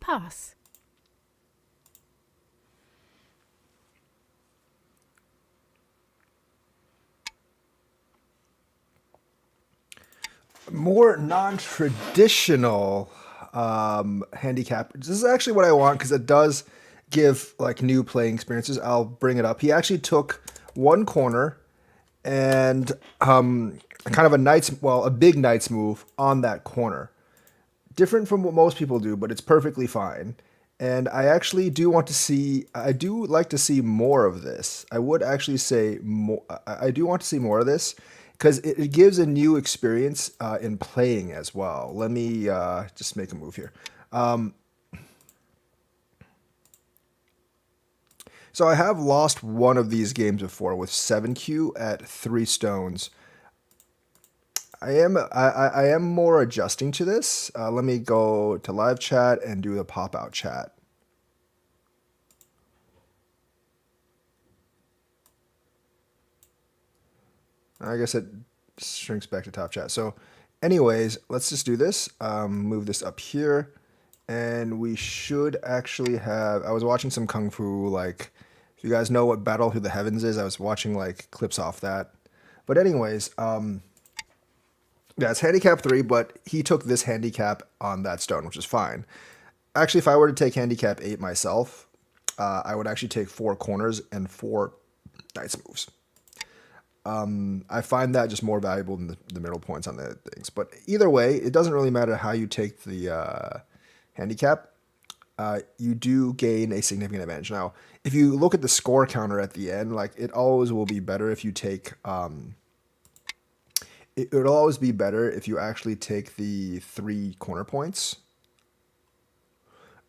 pass. More non-traditional handicap. This is actually what I want because it does give like new playing experiences. I'll bring it up. He actually took one corner and kind of a big knight's move on that corner. Different from what most people do, but it's perfectly fine. And I actually do want to see. I do like to see more of this. I would actually say more. I do want to see more of this because it gives a new experience in playing as well. Let me just make a move here. So I have lost one of these games before with 7Q at 3 stones. I am more adjusting to this. Let me go to live chat and do the pop out chat. I guess it shrinks back to top chat. So, anyways, let's just do this. Move this up here, and we should actually have. I was watching some kung fu. Like, if you guys know what Battle Through the Heavens is, I was watching like clips off that. But anyways, yeah, it's handicap 3, but he took this handicap on that stone, which is fine. Actually, if I were to take handicap 8 myself, I would actually take 4 corners and 4 knights moves. I find that just more valuable than the middle points on the things. But either way, it doesn't really matter how you take the handicap. You do gain a significant advantage. Now, if you look at the score counter at the end, like it always will be better if you take. It'll always be better if you actually take the 3 corner points.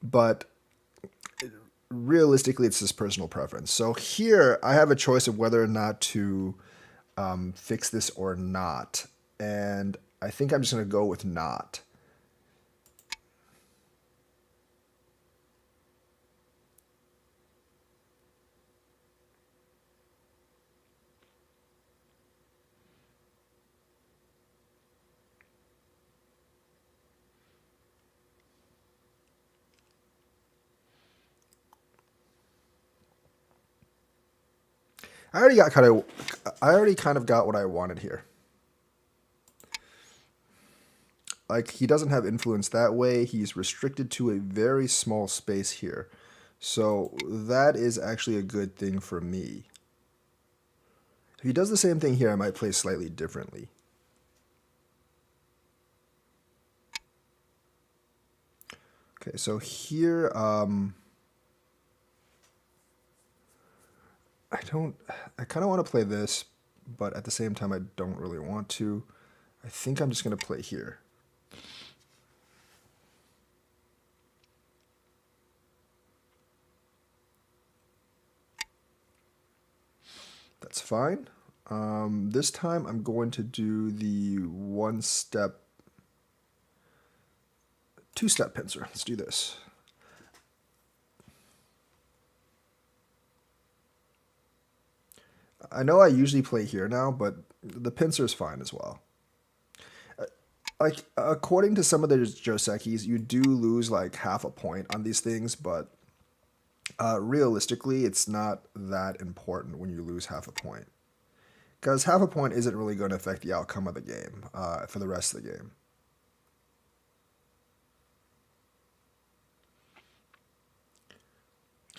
But realistically, it's just personal preference. So here, I have a choice of whether or not to fix this or not. And I think I'm just going to go with not. I already kind of got what I wanted here. Like he doesn't have influence that way. He's restricted to a very small space here. So that is actually a good thing for me. If he does the same thing here, I might play slightly differently. Okay, so here, I kind of want to play this, but at the same time, I don't really want to. I think I'm just going to play here. That's fine. This time I'm going to do the two-step pincer. Let's do this. I know I usually play here now, but the pincer is fine as well. Like according to some of the Josekis, you do lose like half a point on these things, but realistically, it's not that important when you lose half a point. Because half a point isn't really going to affect the outcome of the game for the rest of the game.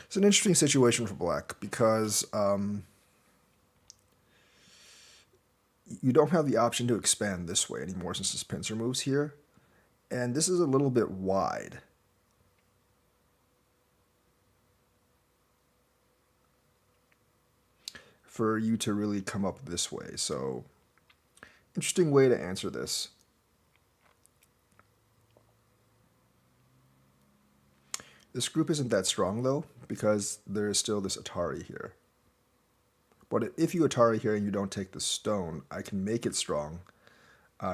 It's an interesting situation for black because you don't have the option to expand this way anymore since this pincer moves here. And this is a little bit wide. For you to really come up this way. So, interesting way to answer this. This group isn't that strong though, because there is still this Atari here. But if you Atari here and you don't take the stone, I can make it strong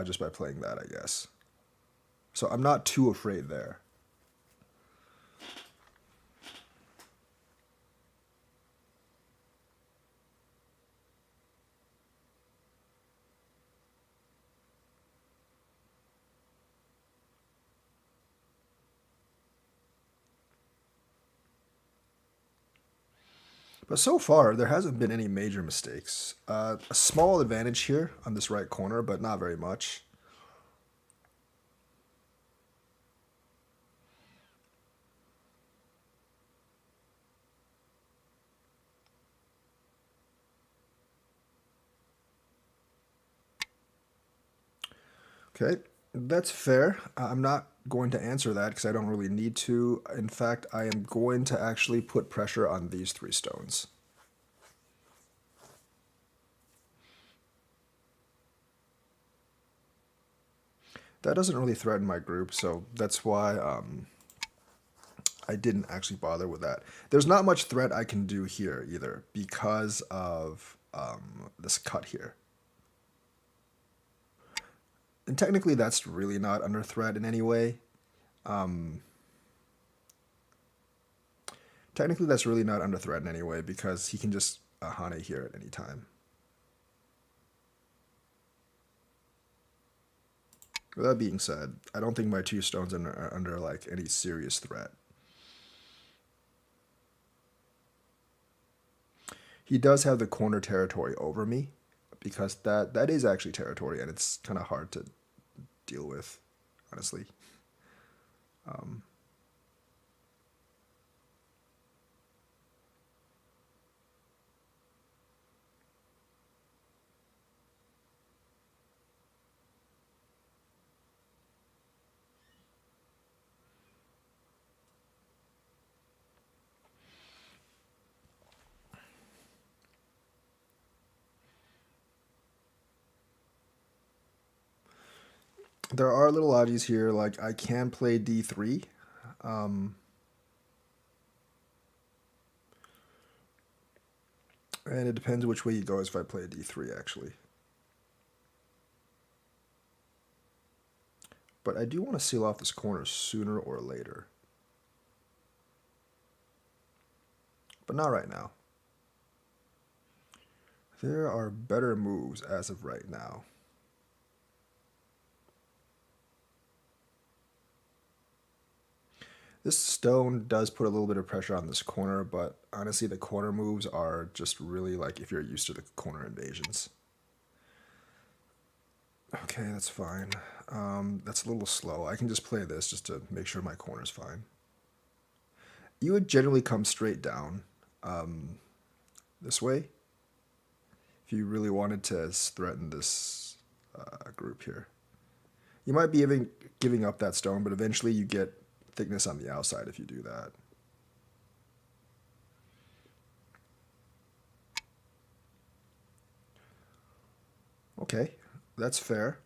just by playing that, I guess. So I'm not too afraid there. But so far, there hasn't been any major mistakes. A small advantage here on this right corner, but not very much. Okay, that's fair. I'm not going to answer that because I don't really need to. In fact, I am going to actually put pressure on these three stones. That doesn't really threaten my group, so that's why I didn't actually bother with that. There's not much threat I can do here either because of this cut here. And technically that's really not under threat in any way. Technically that's really not under threat in any way because he can just Hane here at any time. With that being said, I don't think my two stones are under like any serious threat. He does have the corner territory over me because that is actually territory and it's kind of hard to deal with, honestly. There are little oddities here, like I can play d3. Um, and it depends which way he goes if I play d3, actually. But I do want to seal off this corner sooner or later. But not right now. There are better moves as of right now. This stone does put a little bit of pressure on this corner, but honestly the corner moves are just really like if you're used to the corner invasions. Okay, that's fine. That's a little slow. I can just play this just to make sure my corner's fine. You would generally come straight down this way if you really wanted to threaten this group here. You might be giving up that stone, but eventually you get thickness on the outside if you do that. Okay, that's fair.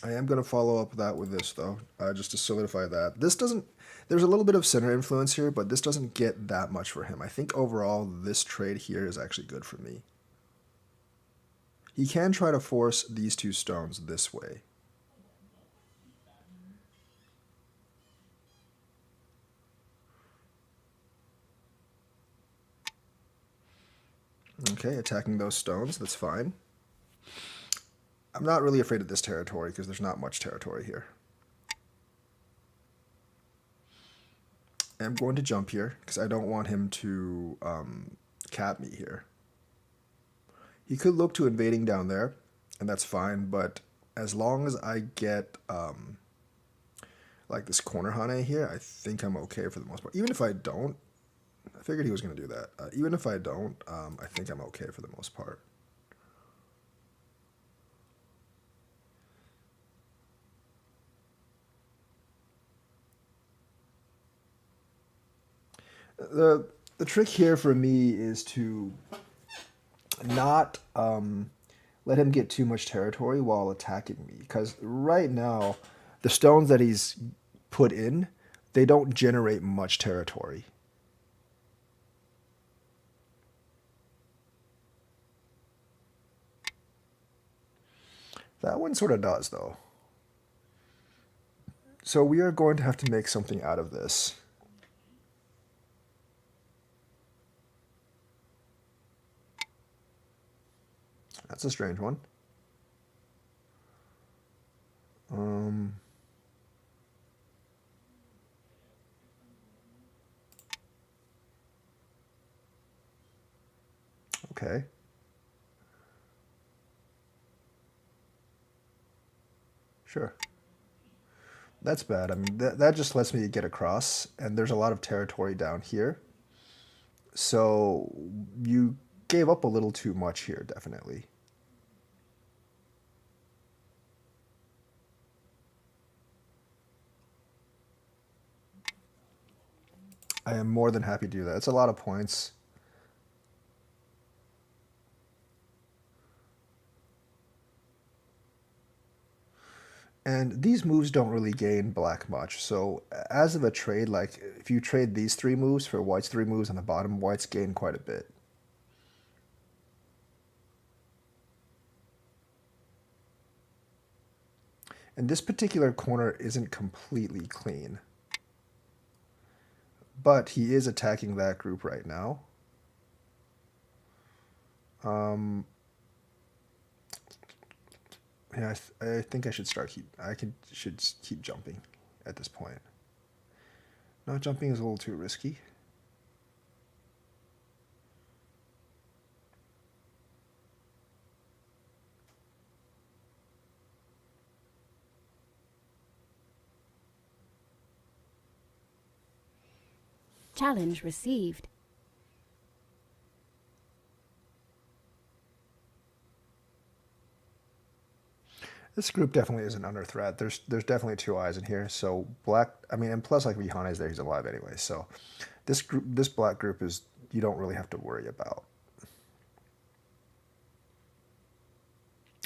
I am going to follow up that with this, though, just to solidify that. This doesn't... There's a little bit of center influence here, but this doesn't get that much for him. I think overall this trade here is actually good for me. He can try to force these two stones this way. Okay, attacking those stones, that's fine. I'm not really afraid of this territory because there's not much territory here. I'm going to jump here because I don't want him to cap me here. He could look to invading down there, and that's fine, but as long as I get like this corner Hane here, I think I'm okay for the most part. Even if I don't, I figured he was going to do that. Even if I don't, I think I'm okay for the most part. The trick here for me is to not let him get too much territory while attacking me. Because right now, the stones that he's put in, they don't generate much territory. That one sort of does, though. So we are going to have to make something out of this. That's a strange one. Okay. Sure. That's bad. I mean, that just lets me get across, and there's a lot of territory down here. So you gave up a little too much here, definitely. I am more than happy to do that. It's a lot of points. And these moves don't really gain black much. So as of a trade, like if you trade these three moves for white's three moves on the bottom, white's gain quite a bit. And this particular corner isn't completely clean. But he is attacking that group right now. Um, yeah, I think I should start should keep jumping at this point. Not jumping is a little too risky. Challenge received. This group definitely isn't under threat. There's definitely two eyes in here. So black, I mean, and plus like Rihanna's there, he's alive anyway. So this black group is you don't really have to worry about.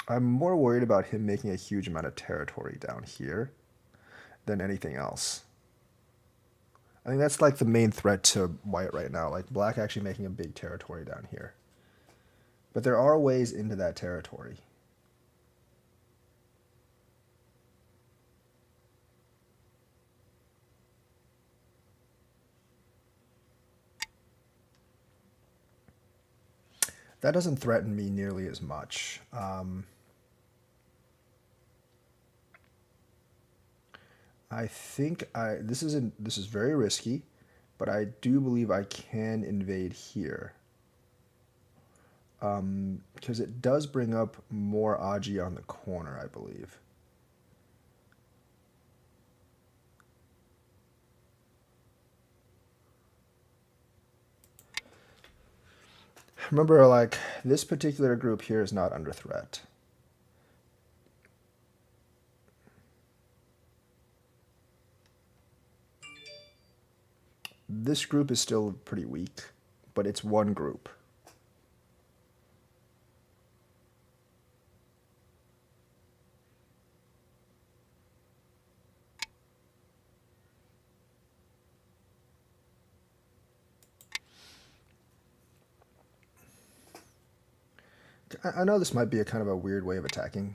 I'm more worried about him making a huge amount of territory down here than anything else. I think that's like the main threat to white right now. Like black actually making a big territory down here. But there are ways into that territory. That doesn't threaten me nearly as much. I think this is very risky, but I do believe I can invade here. Because it does bring up more Aji on the corner, I believe. Remember, like, this particular group here is not under threat. This group is still pretty weak, but it's one group. I know this might be a kind of a weird way of attacking,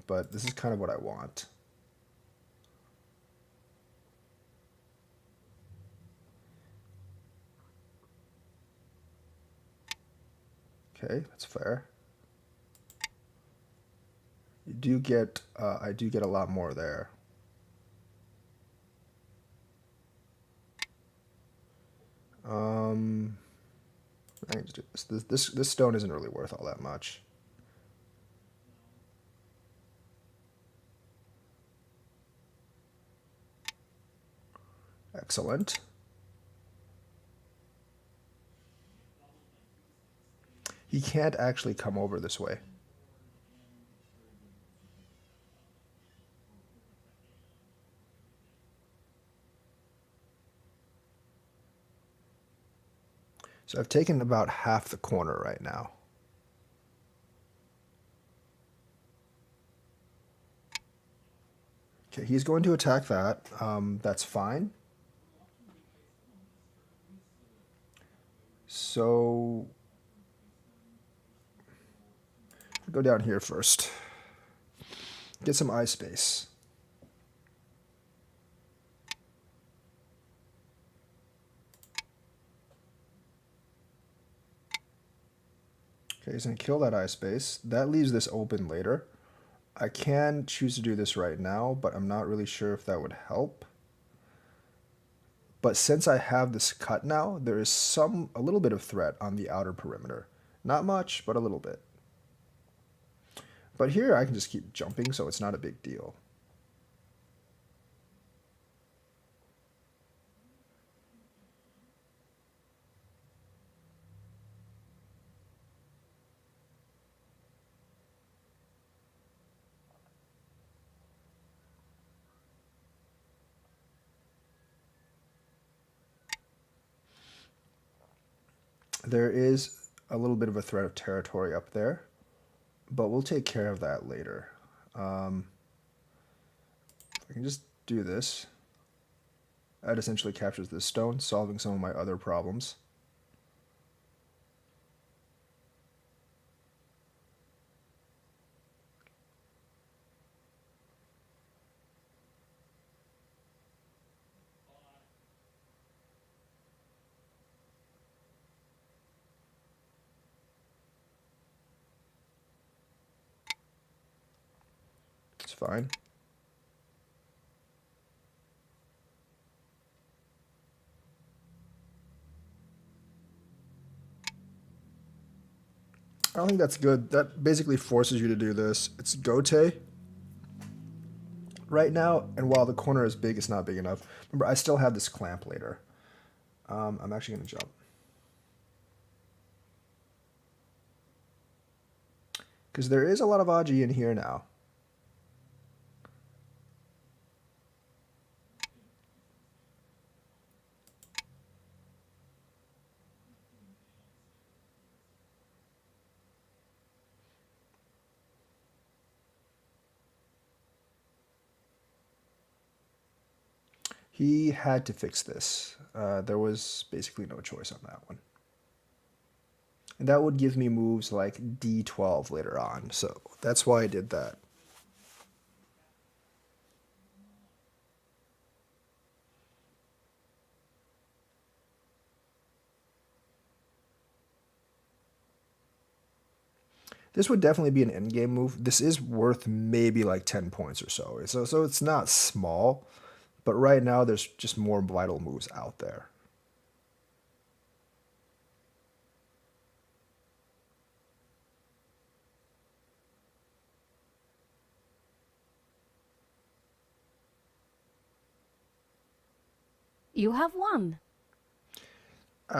but this is kind of what I want. Okay, that's fair. You do get, I do get a lot more there. I can just do this. This stone isn't really worth all that much. Excellent. He can't actually come over this way. So I've taken about half the corner right now. Okay, he's going to attack that. That's fine. So go down here first. Get some eye space. Okay, he's going to kill that eye space. That leaves this open later. I can choose to do this right now, but I'm not really sure if that would help. But since I have this cut now, there is a little bit of threat on the outer perimeter. Not much, but a little bit. But here I can just keep jumping, so it's not a big deal. There is a little bit of a threat of territory up there, but we'll take care of that later. I can just do this. That essentially captures this stone, solving some of my other problems. It's fine. I don't think that's good. That basically forces you to do this. It's Gote right now, and while the corner is big, it's not big enough. Remember, I still have this clamp later. I'm actually going to jump. Because there is a lot of Aji in here now. He had to fix this. There was basically no choice on that one. And that would give me moves like D12 later on, so that's why I did that. This would definitely be an endgame move. This is worth maybe like 10 points or so. So it's not small, but right now there's just more vital moves out there. You have won.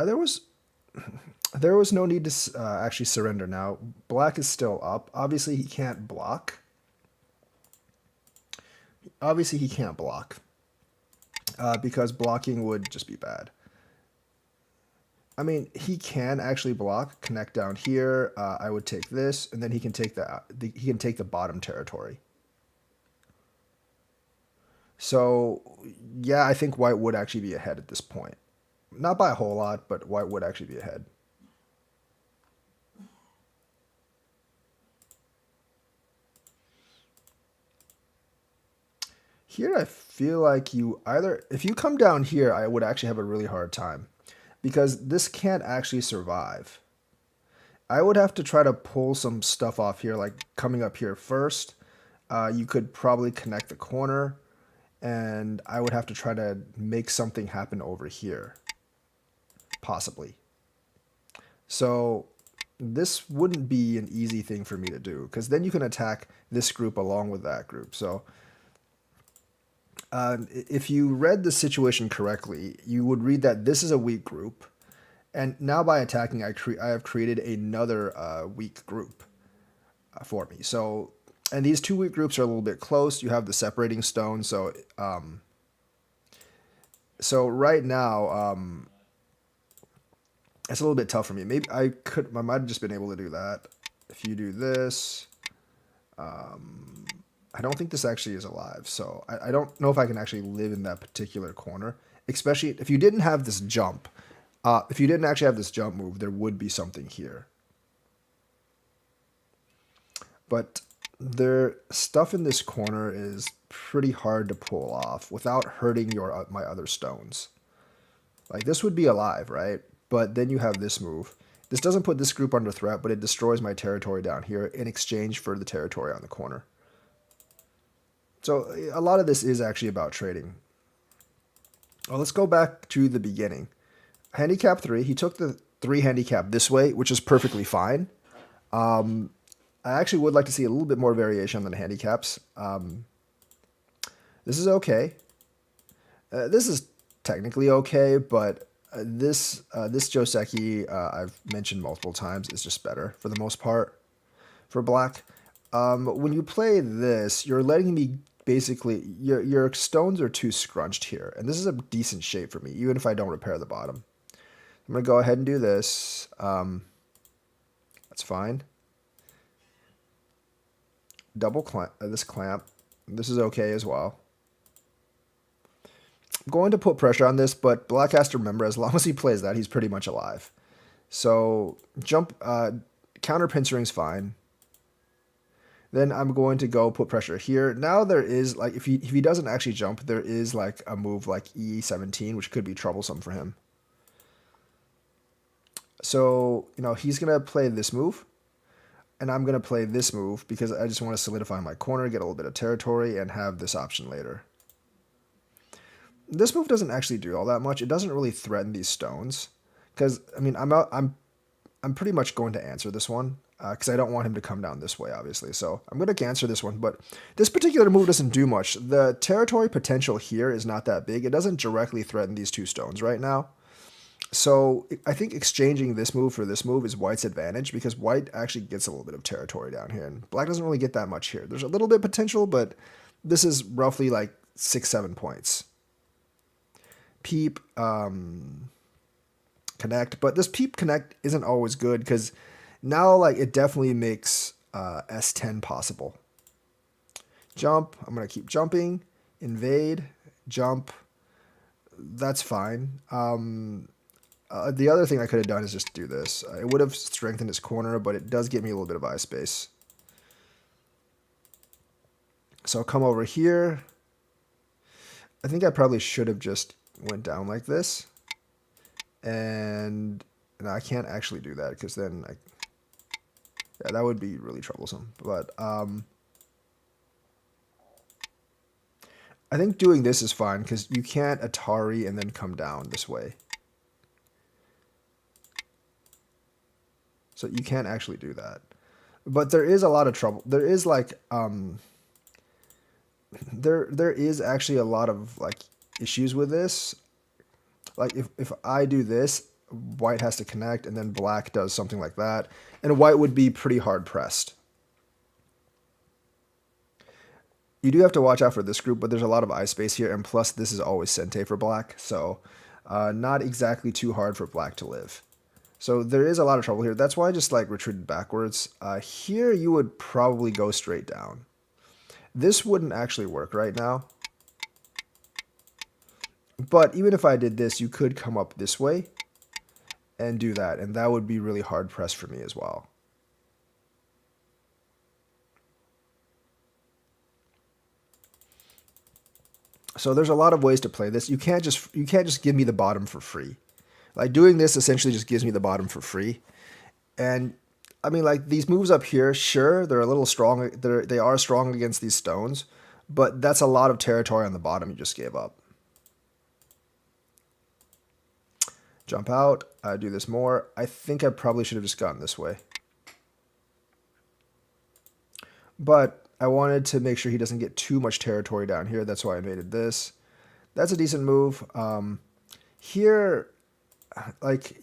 There was there was no need to actually surrender now. Black is still up. Obviously he can't block. Obviously he can't block. Because blocking would just be bad. I mean, he can actually block, connect down here. I would take this, and then he can take the bottom territory. So, yeah, I think white would actually be ahead at this point. Not by a whole lot, but white would actually be ahead. Here I feel like if you come down here, I would actually have a really hard time. Because this can't actually survive. I would have to try to pull some stuff off here, like coming up here first. You could probably connect the corner, and I would have to try to make something happen over here. Possibly. So this wouldn't be an easy thing for me to do, because then you can attack this group along with that group. So if you read the situation correctly, you would read that this is a weak group, and now by attacking, I have created another weak group for me. So, and these two weak groups are a little bit close. You have the separating stone, so so right now, it's a little bit tough for me. Maybe I might have just been able to do that. If you do this, I don't think this actually is alive, so I don't know if I can actually live in that particular corner, especially if you didn't have this jump. If you didn't actually have this jump move, there would be something here. But stuff in this corner is pretty hard to pull off without hurting my other stones. Like, this would be alive, right? But then you have this move. This doesn't put this group under threat, but it destroys my territory down here in exchange for the territory on the corner. So a lot of this is actually about trading. Well, let's go back to the beginning. Handicap 3, he took the 3 handicap this way, which is perfectly fine. I actually would like to see a little bit more variation on the handicaps. This is okay. This is technically okay, but this Joseki I've mentioned multiple times is just better for the most part for black. When you play this, you're letting me basically your stones are too scrunched here, and this is a decent shape for me, even if I don't repair the bottom. I'm gonna go ahead and do this. That's fine. Double clamp this clamp. This is okay as well. I'm going to put pressure on this, but Black has to remember, as long as he plays that, he's pretty much alive. So jump, counter pincering's fine. Then I'm going to go put pressure here. Now there is, like, if he doesn't actually jump, there is like a move like E17, which could be troublesome for him. So, you know, he's going to play this move. And I'm going to play this move because I just want to solidify my corner, get a little bit of territory, and have this option later. This move doesn't actually do all that much. It doesn't really threaten these stones. Because, I mean, I'm pretty much going to answer this one. Because I don't want him to come down this way, obviously. So I'm going to answer this one. But this particular move doesn't do much. The territory potential here is not that big. It doesn't directly threaten these 2 stones right now. So I think exchanging this move for this move is White's advantage, because White actually gets a little bit of territory down here, and Black doesn't really get that much here. There's a little bit potential, but this is roughly like 6-7 points. Peep, connect, but this peep connect isn't always good, because now like it definitely makes S10 possible. Jump, I'm going to keep jumping, invade, jump, that's fine. The other thing I could have done is just do this. It would have strengthened his corner, but it does give me a little bit of eye space. So I'll come over here. I think I probably should have just went down like this. And no, I can't actually do that, because then yeah, that would be really troublesome. But I think doing this is fine, because you can't Atari and then come down this way. So you can't actually do that. But there is a lot of trouble. There is like there is actually a lot of like issues with this. Like if I do this, White has to connect, and then Black does something like that, and White would be pretty hard pressed. You do have to watch out for this group, but there's a lot of eye space here, and plus this is always Sente for Black, so not exactly too hard for Black to live. So there is a lot of trouble here. That's why I just like retreated backwards. Here you would probably go straight down. This wouldn't actually work right now. But even if I did this, you could come up this way and do that, and that would be really hard pressed for me as well. So there's a lot of ways to play this. You can't just give me the bottom for free. Like doing this essentially just gives me the bottom for free. And I mean, like these moves up here, sure, they're a little strong. They are strong against these stones, but that's a lot of territory on the bottom you just gave up. Jump out, do this more. I think I probably should have just gone this way. But I wanted to make sure he doesn't get too much territory down here. That's why I invaded this. That's a decent move. Here, like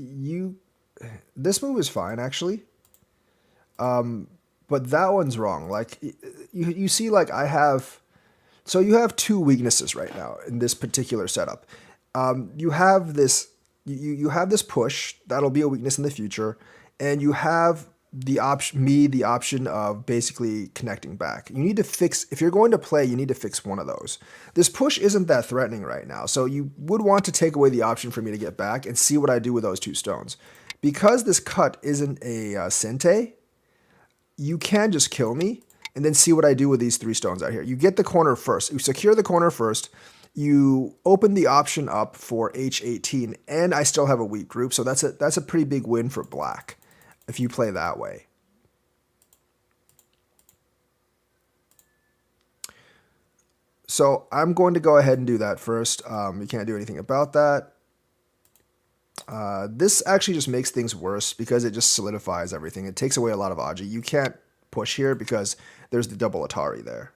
this move is fine actually. But that one's wrong. Like you see, like I have, so you have 2 weaknesses right now in this particular setup. You have this, you have this push that'll be a weakness in the future, and you have the option of basically connecting back. You need to fix, if you're going to play, you need to fix one of those. This push isn't that threatening right now, so you would want to take away the option for me to get back and see what I do with those 2 stones. Because this cut isn't a Sente, you can just kill me and then see what I do with these 3 stones out here. You get the corner first. You secure the corner first. You open the option up for H18, and I still have a weak group, so that's a pretty big win for Black if you play that way. So I'm going to go ahead and do that first. You can't do anything about that. This actually just makes things worse because it just solidifies everything. It takes away a lot of Aji. You can't push here because there's the double Atari there.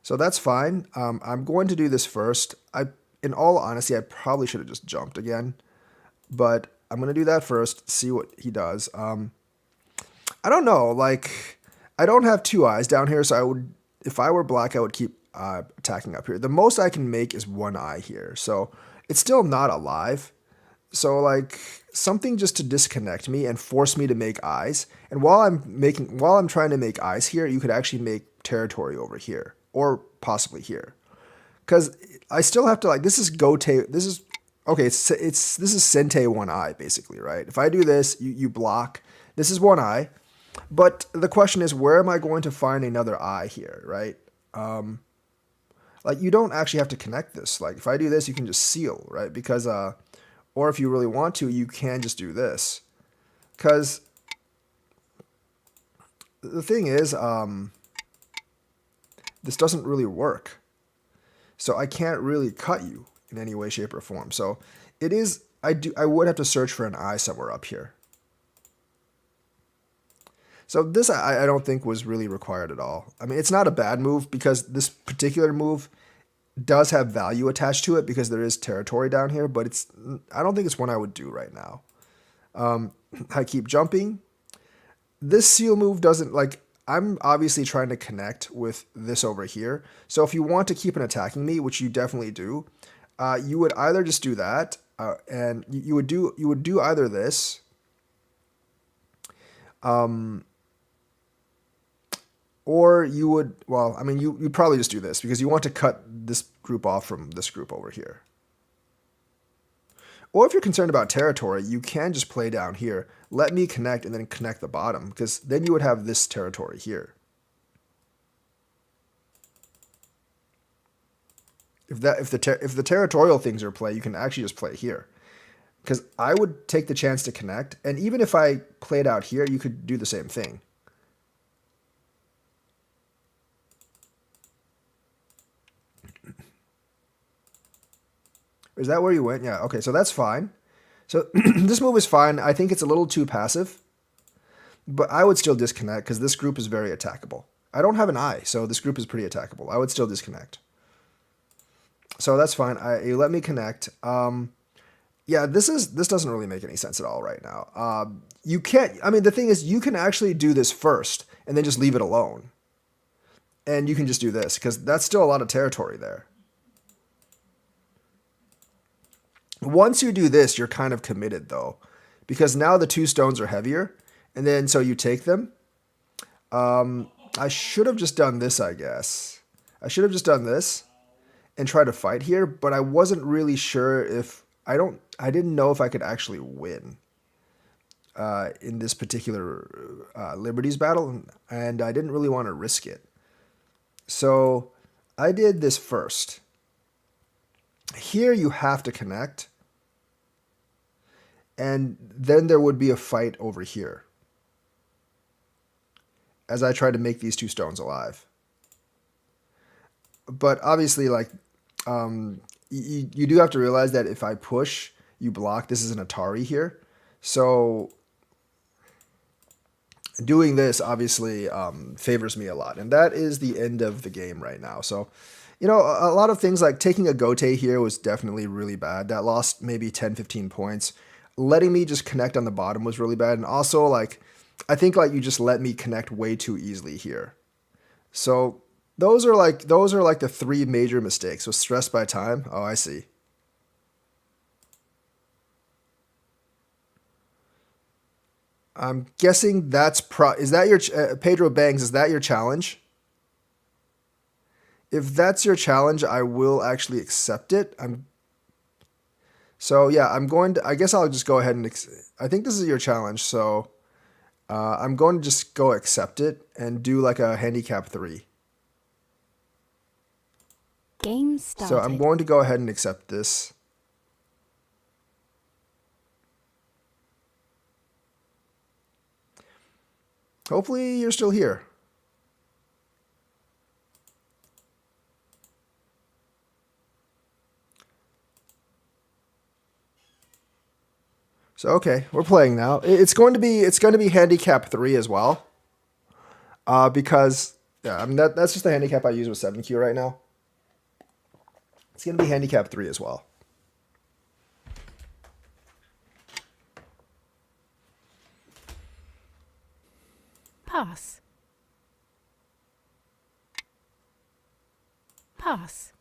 So that's fine. I'm going to do this first. In all honesty, I probably should have just jumped again. But I'm going to do that first, see what he does. I don't know. Like, I don't have two eyes down here, so I would, if I were black, I would keep attacking up here. The most I can make is one eye here. So it's still not alive. So like something just to disconnect me and force me to make eyes. And while I'm trying to make eyes here, you could actually make territory over here or possibly here. Because I still have to like, this is Gote, this is, okay, this is Sente one eye basically, right? If I do this, you block, this is one eye. But the question is, where am I going to find another eye here, right? Like you don't actually have to connect this. Like if I do this, you can just seal, right? Because, or if you really want to, you can just do this. Because the thing is, this doesn't really work. So I can't really cut you in any way, shape, or form. So it is, I would have to search for an eye somewhere up here. So this I don't think was really required at all. I mean, it's not a bad move because this particular move does have value attached to it because there is territory down here, but I don't think it's one I would do right now. I keep jumping. This seal move doesn't, like, I'm obviously trying to connect with this over here. So if you want to keep on attacking me, which you definitely do, you would either just do that, and you would do either this, or you would, well, I mean, you'd probably just do this because you want to cut this group off from this group over here. Or if you're concerned about territory, you can just play down here. Let me connect and then connect the bottom because then you would have this territory here. If the territorial things are play, you can actually just play here. Because I would take the chance to connect, and even if I played out here, you could do the same thing. Is that where you went? Yeah, okay, so that's fine. So this move is fine. I think it's a little too passive, but I would still disconnect because this group is very attackable. I don't have an eye, so this group is pretty attackable. I would still disconnect. So that's fine. You let me connect. Yeah, this doesn't really make any sense at all right now. You can't, I mean, the thing is, you can actually do this first and then just leave it alone. And you can just do this because that's still a lot of territory there. Once you do this, you're kind of committed though, because now the two stones are heavier, and then so you take them. I should have just done this, I guess. I should have just done this and try to fight here, but I wasn't really sure if I didn't know if I could actually win in this particular Liberties battle, and I didn't really want to risk it. So I did this first. Here you have to connect, and then there would be a fight over here as I try to make these two stones alive. But obviously, like, you do have to realize that if I push, you block. This is an Atari here. So doing this obviously favors me a lot. And that is the end of the game right now. So, you know, a lot of things like taking a Gote here was definitely really bad. That lost maybe 10, 15 points. Letting me just connect on the bottom was really bad. And also, like, I think like you just let me connect way too easily here. So those are like the three major mistakes. So stressed by time. Oh, I see. I'm guessing that's is that your Pedro Bangs? Is that your challenge? If that's your challenge, I will actually accept it. So yeah, I guess I'll just go ahead and, I think this is your challenge. So I'm going to just go accept it and do like a handicap 3. Game started. So I'm going to go ahead and accept this. Hopefully you're still here. So okay, we're playing now. It's going to be handicap 3 as well. Because yeah, I mean that's just the handicap I use with 7Q right now. It's going to be handicap 3 as well. Pass. Pass.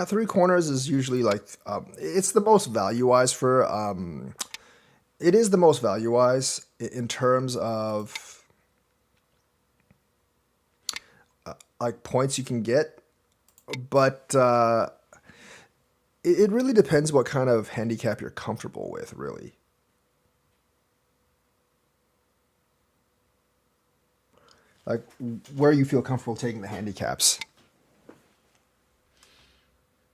Three corners is usually like it's the most value wise for it is the most value wise in terms of like points you can get, but it really depends what kind of handicap you're comfortable with, really. Like where you feel comfortable taking the handicaps.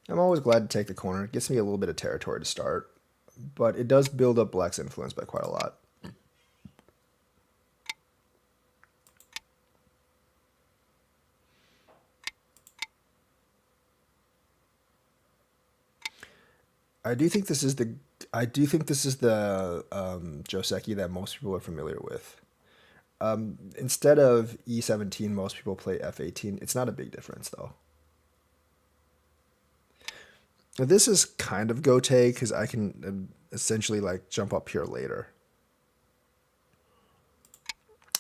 I'm always glad to take the corner. It gets me a little bit of territory to start, but it does build up black's influence by quite a lot. I do think this is the Joseki that most people are familiar with. Instead of E17, most people play F18. It's not a big difference though. Now, this is kind of gote because I can essentially like jump up here later.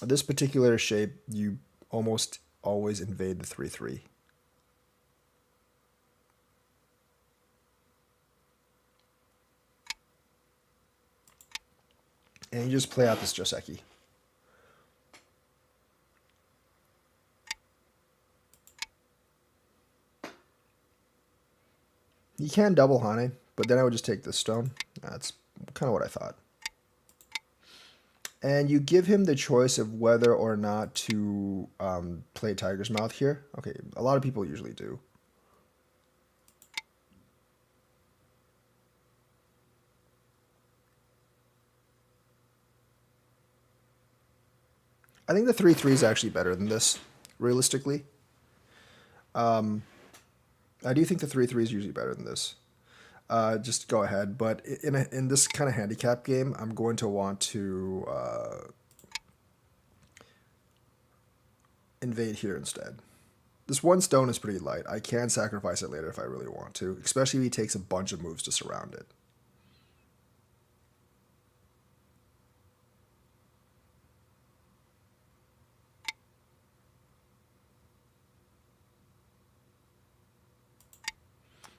This particular shape, you almost always invade the 3-3. And you just play out this Joseki. You can double Hane, but then I would just take this stone. That's kind of what I thought. And you give him the choice of whether or not to play Tiger's Mouth here. Okay, a lot of people usually do. I think the 3-3 is actually better than this, realistically. I do think the 3-3 is usually better than this. Just go ahead. But in this kind of handicap game, I'm going to want to invade here instead. This one stone is pretty light. I can sacrifice it later if I really want to, especially if he takes a bunch of moves to surround it.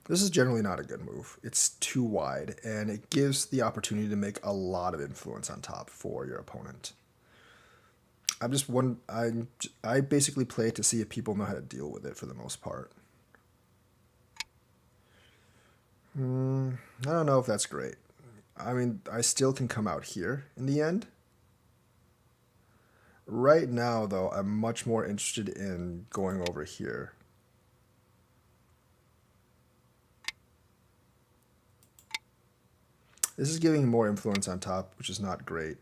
This is generally not a good move. It's too wide, and it gives the opportunity to make a lot of influence on top for your opponent. I basically play it to see if people know how to deal with it for the most part. I don't know if that's great. I mean, I still can come out here in the end. Right now, though, I'm much more interested in going over here. This is giving more influence on top, which is not great.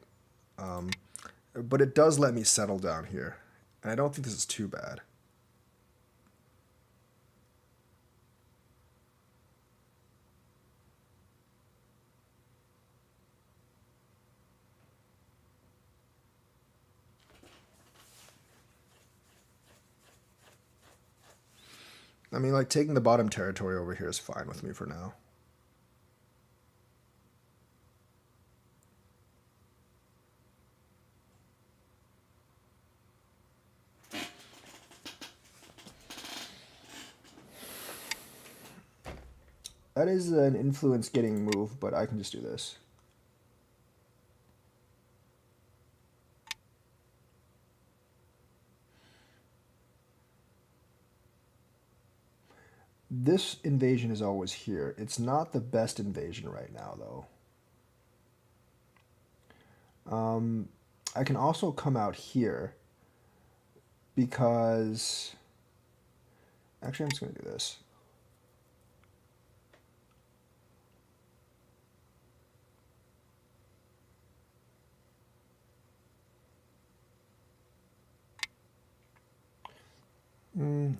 But it does let me settle down here. And I don't think this is too bad. I mean, like, taking the bottom territory over here is fine with me for now. That is an influence getting move, but I can just do this. This invasion is always here. It's not the best invasion right now, though. I can also come out here because... Actually, I'm just going to do this.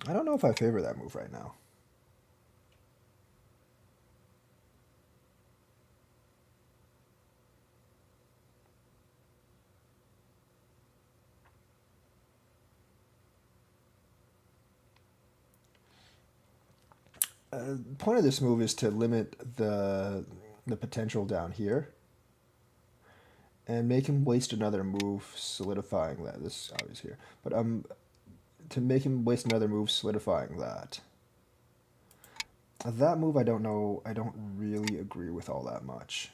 I don't know if I favor that move right now. The point of this move is to limit the potential down here and make him waste another move solidifying that. This is obvious here. But to make him waste another move solidifying that. That move I don't know, I don't really agree with all that much.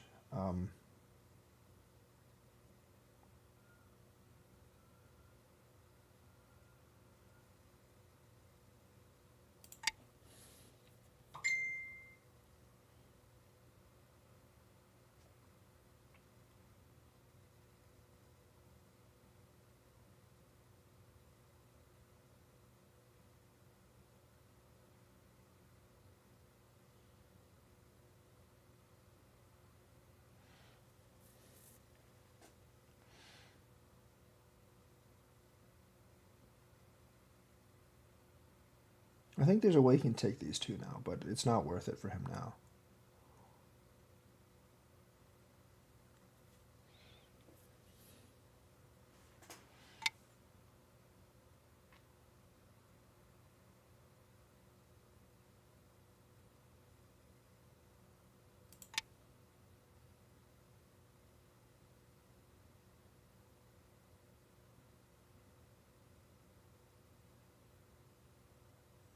I think there's a way he can take these two now, but it's not worth it for him now.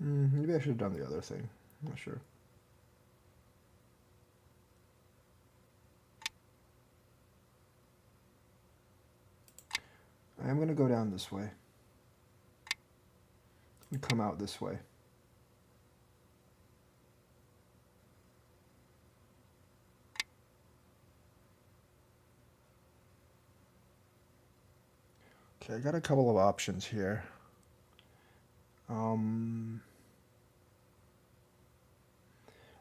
Maybe I should have done the other thing. I'm not sure. I'm going to go down this way and come out this way. Okay, I got a couple of options here.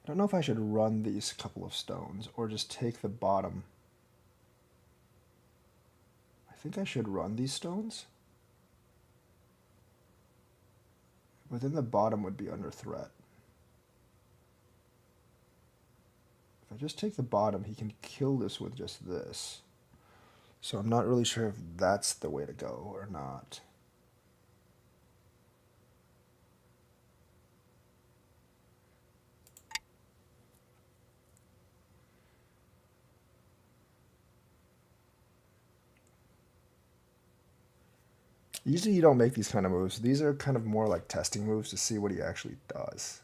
I don't know if I should run these couple of stones or just take the bottom. I think I should run these stones. But then the bottom would be under threat. If I just take the bottom, he can kill this with just this. So I'm not really sure if that's the way to go or not. Usually you don't make these kind of moves. These are kind of more like testing moves to see what he actually does.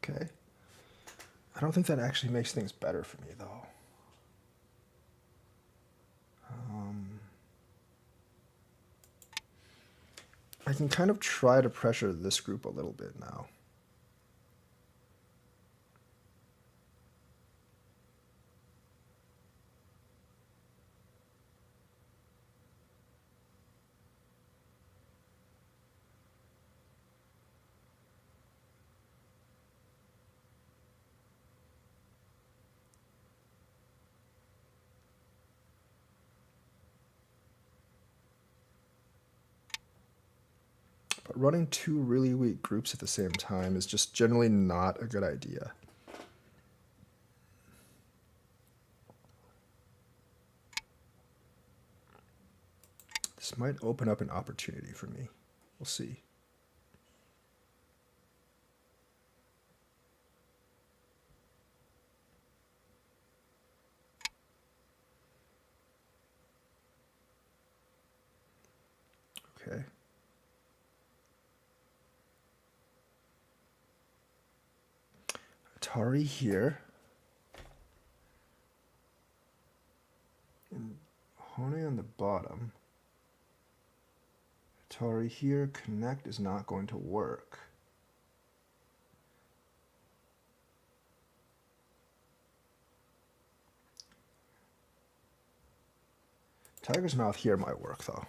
Okay. I don't think that actually makes things better for me, though. I can kind of try to pressure this group a little bit now. But running two really weak groups at the same time is just generally not a good idea. This might open up an opportunity for me. We'll see. Okay. Atari here. And Hone on the bottom. Sorry, here, connect is not going to work. Tiger's mouth here might work though.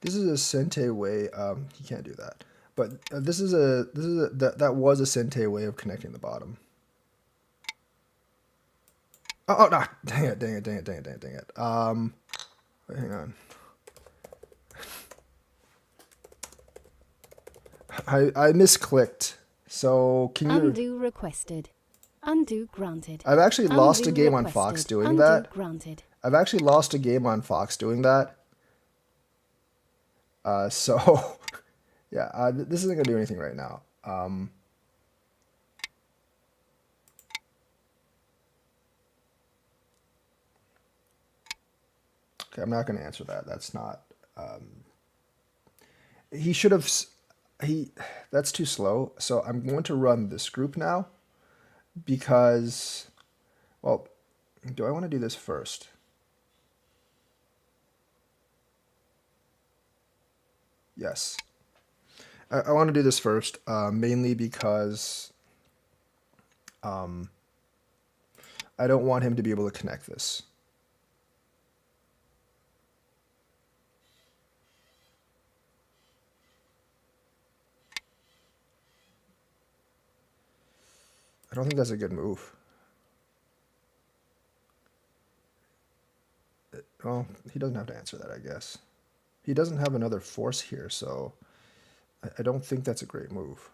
This is a Sente way. You can't do that, but that was a Sente way of connecting the bottom. Oh, no! Dang it! Dang it! Dang it! Dang it! Dang it! Dang it! Wait, hang on. I misclicked. So can you Undo requested. Undo granted. I've actually lost a Undo game on requested. Fox doing Undo that. Granted. I've actually lost a game on Fox doing that. So yeah, this isn't gonna do anything right now. Okay, I'm not gonna answer that. That's not. He should have. That's too slow. So I'm going to run this group now because, well, do I want to do this first? Yes. I want to do this first, mainly because I don't want him to be able to connect this. I don't think that's a good move. Well, he doesn't have to answer that, I guess. He doesn't have another force here, so I don't think that's a great move.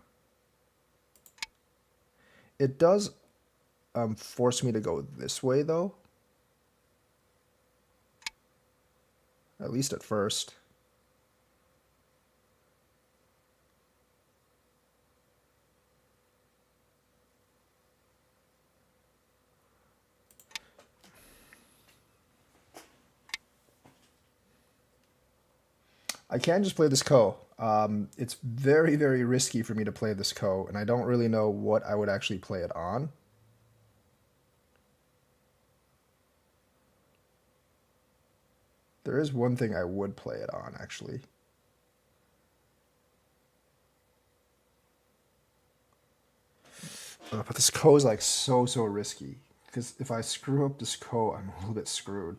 It does force me to go this way, though. At least at first. I can just play this Ko. It's very, very risky for me to play this Ko, and I don't really know what I would actually play it on. There is one thing I would play it on, actually. But this Ko is like so risky, because if I screw up this Ko, I'm a little bit screwed.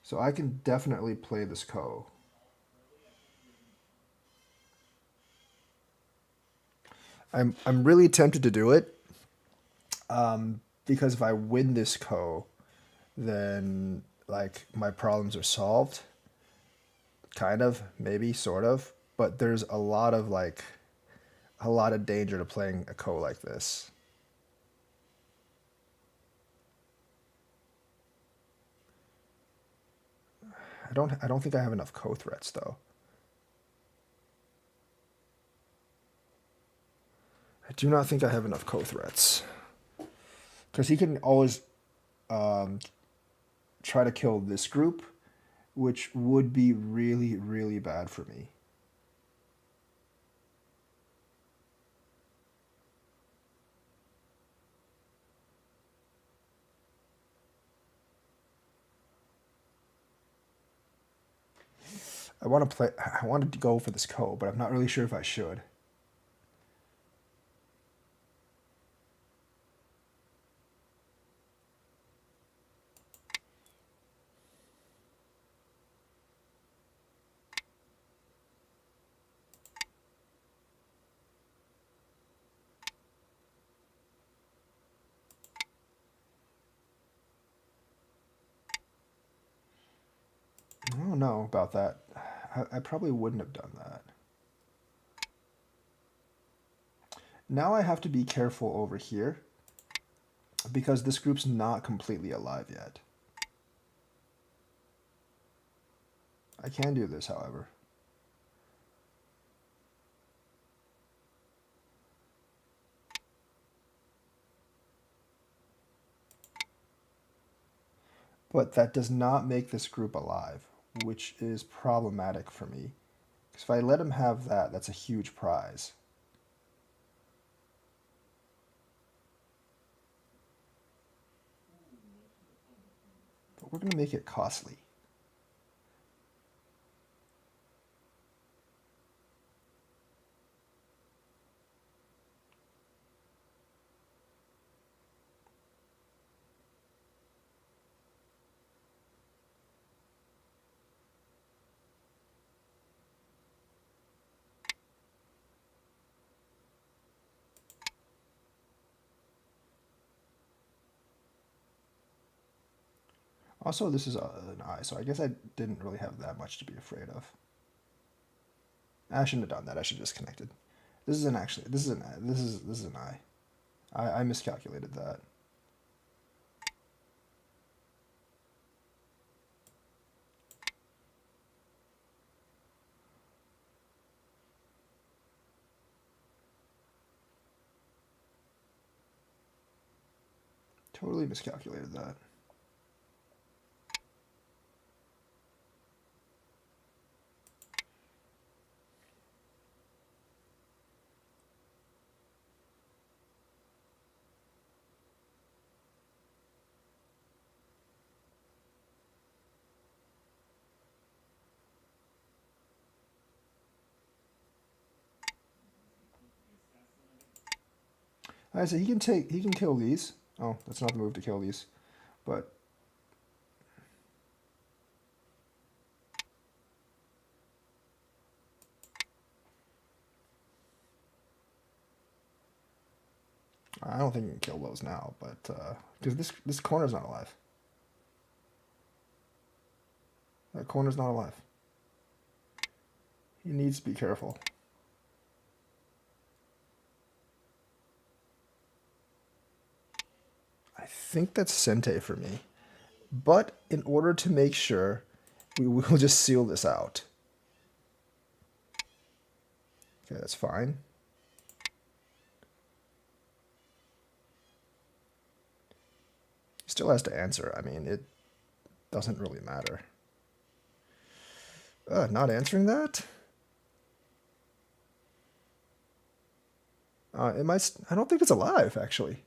So I can definitely play this Ko. I'm really tempted to do it, because if I win this Ko, then like my problems are solved. Kind of, maybe, sort of. But there's a lot of danger to playing a Ko like this. I don't think I have enough Ko threats though. I do not think I have enough Ko threats. Because he can always try to kill this group, which would be really, really bad for me. I wanted to go for this Ko, but I'm not really sure if I should. I don't know about that. I probably wouldn't have done that. Now I have to be careful over here because this group's not completely alive yet. I can do this, however. But that does not make this group alive, which is problematic for me. Because if I let him have that, that's a huge prize. But we're going to make it costly. Also, this is an eye, so I guess I didn't really have that much to be afraid of. I shouldn't have done that. I should have disconnected. This is an actually. This is an eye. I miscalculated that. Totally miscalculated that. I said he can kill these. Oh, that's not the move to kill these, but I don't think he can kill those now. But because this corner's not alive. That corner's not alive. He needs to be careful. I think that's Sente for me. But in order to make sure, we will just seal this out. Okay, that's fine. He still has to answer. I mean, it doesn't really matter. Not answering that? It might. I don't think it's alive, actually.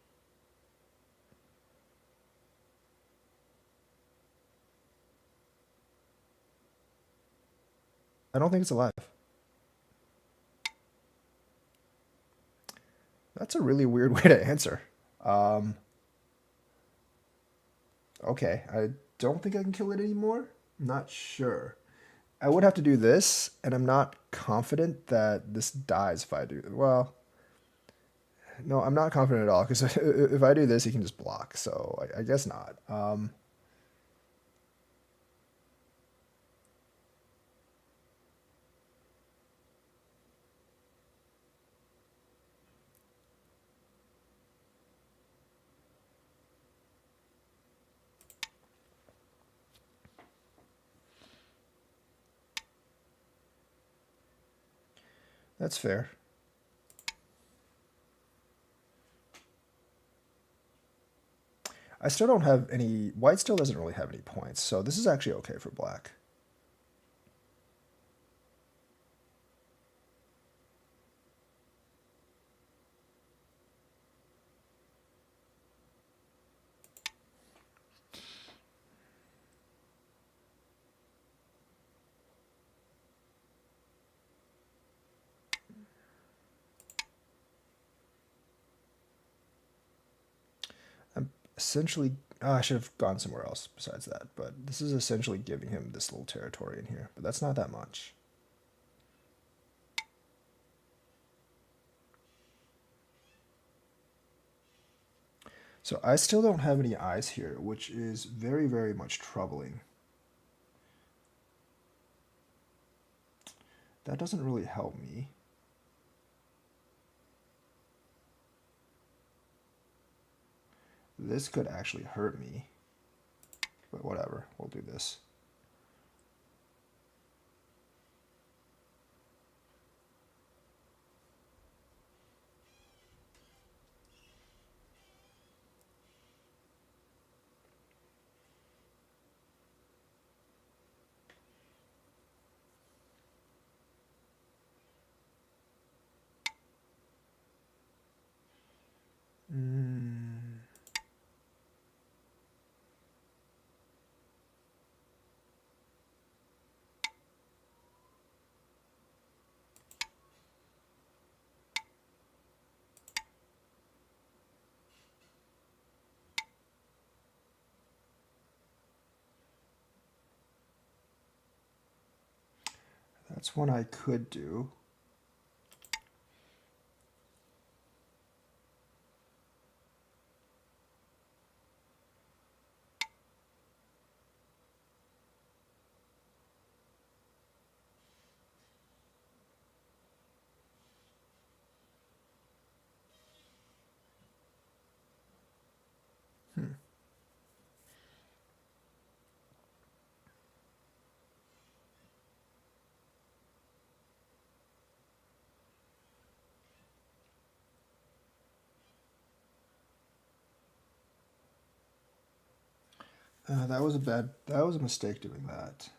I don't think it's alive. That's a really weird way to answer. Okay, I don't think I can kill it anymore. I'm not sure. I would have to do this, and I'm not confident that this dies if I do. Well, no, I'm not confident at all, because if I do this, he can just block, so I guess not. That's fair. I still don't have any... White still doesn't really have any points, so this is actually okay for black. I'm essentially... I should have gone somewhere else besides that, but this is essentially giving him this little territory in here, but that's not that much. So I still don't have any eyes here, which is very, very much troubling. That doesn't really help me. This could actually hurt me, but whatever, we'll do this. That's one I could do. That was a mistake doing that.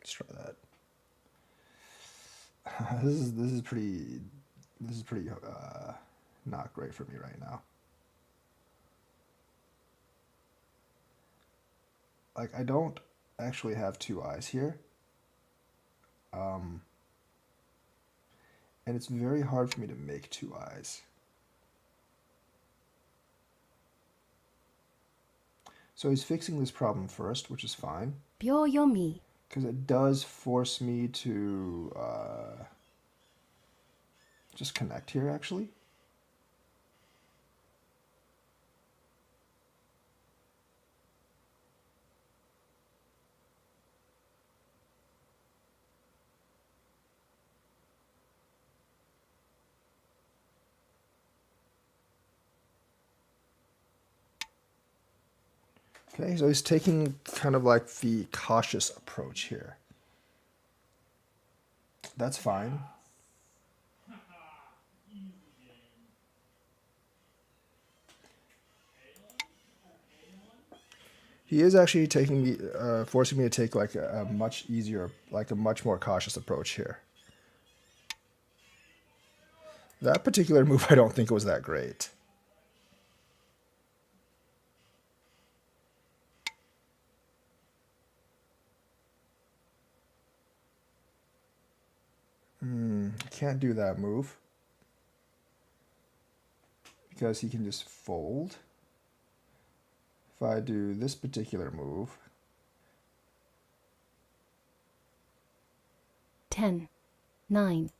Let's try that. This is pretty not great for me right now. Like, I don't actually have two eyes here. And it's very hard for me to make two eyes. So he's fixing this problem first, which is fine. Byo-yomi. Because it does force me to just connect here, actually. Okay, so he's taking kind of like the cautious approach here. That's fine. He is actually taking the, forcing me to take like a much easier, like a much more cautious approach here. That particular move, I don't think was that great. I can't do that move because he can just fold. If I do this particular move, 10, 9.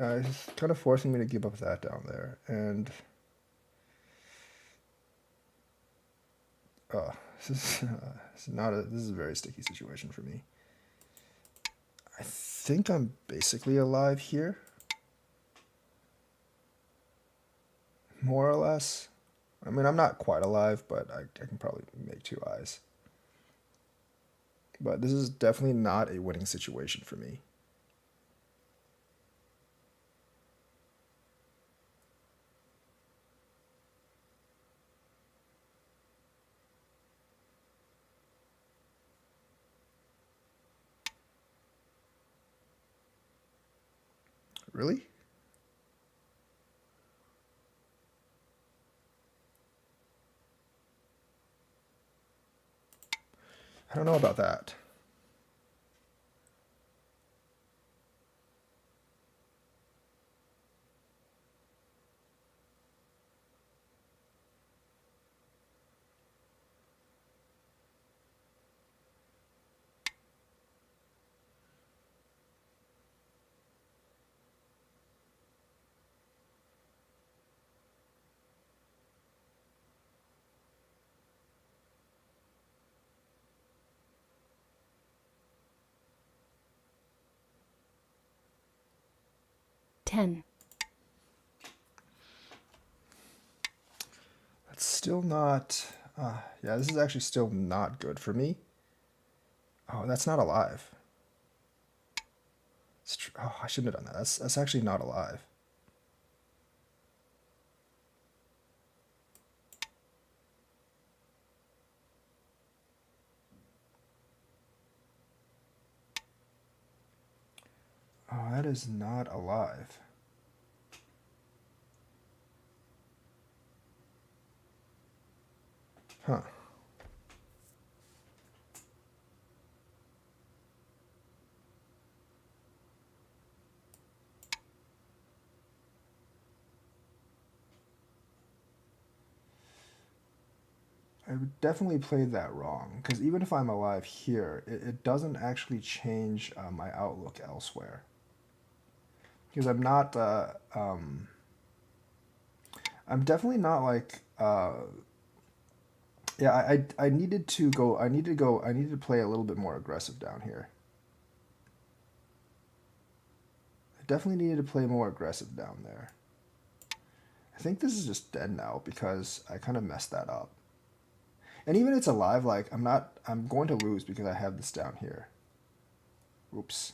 it's kind of forcing me to give up that down there, and this is a very sticky situation for me. I think I'm basically alive here, more or less. I mean, I'm not quite alive, but I can probably make two eyes. But this is definitely not a winning situation for me. Really? I don't know about that. 10. That's still not... yeah, this is actually still not good for me. Oh, that's not alive. Oh, I shouldn't have done that. That's actually not alive. Oh, that is not alive. Huh. I would definitely play that wrong, because even if I'm alive here, it doesn't actually change my outlook elsewhere. Because I'm not, I'm definitely not like, yeah, I needed to go, I needed to play a little bit more aggressive down here. I definitely needed to play more aggressive down there. I think this is just dead now because I kind of messed that up. And even if it's alive, like, I'm going to lose because I have this down here. Oops.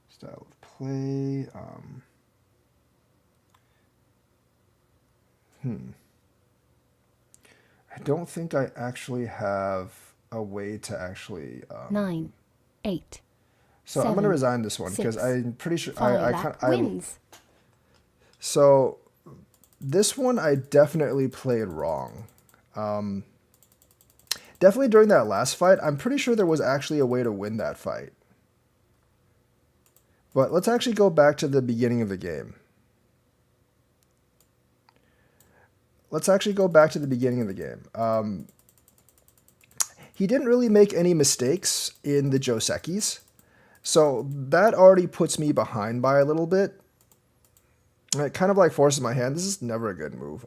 Style of play. I don't think I actually have a way to actually... 9. 8. So I'm going to resign this one because I'm pretty sure... Black wins. So this one I definitely played wrong. Definitely during that last fight, I'm pretty sure there was actually a way to win that fight. But let's actually go back to the beginning of the game. Let's actually go back to the beginning of the game. He didn't really make any mistakes in the Josekis, so that already puts me behind by a little bit. It kind of like forces my hand. This is never a good move.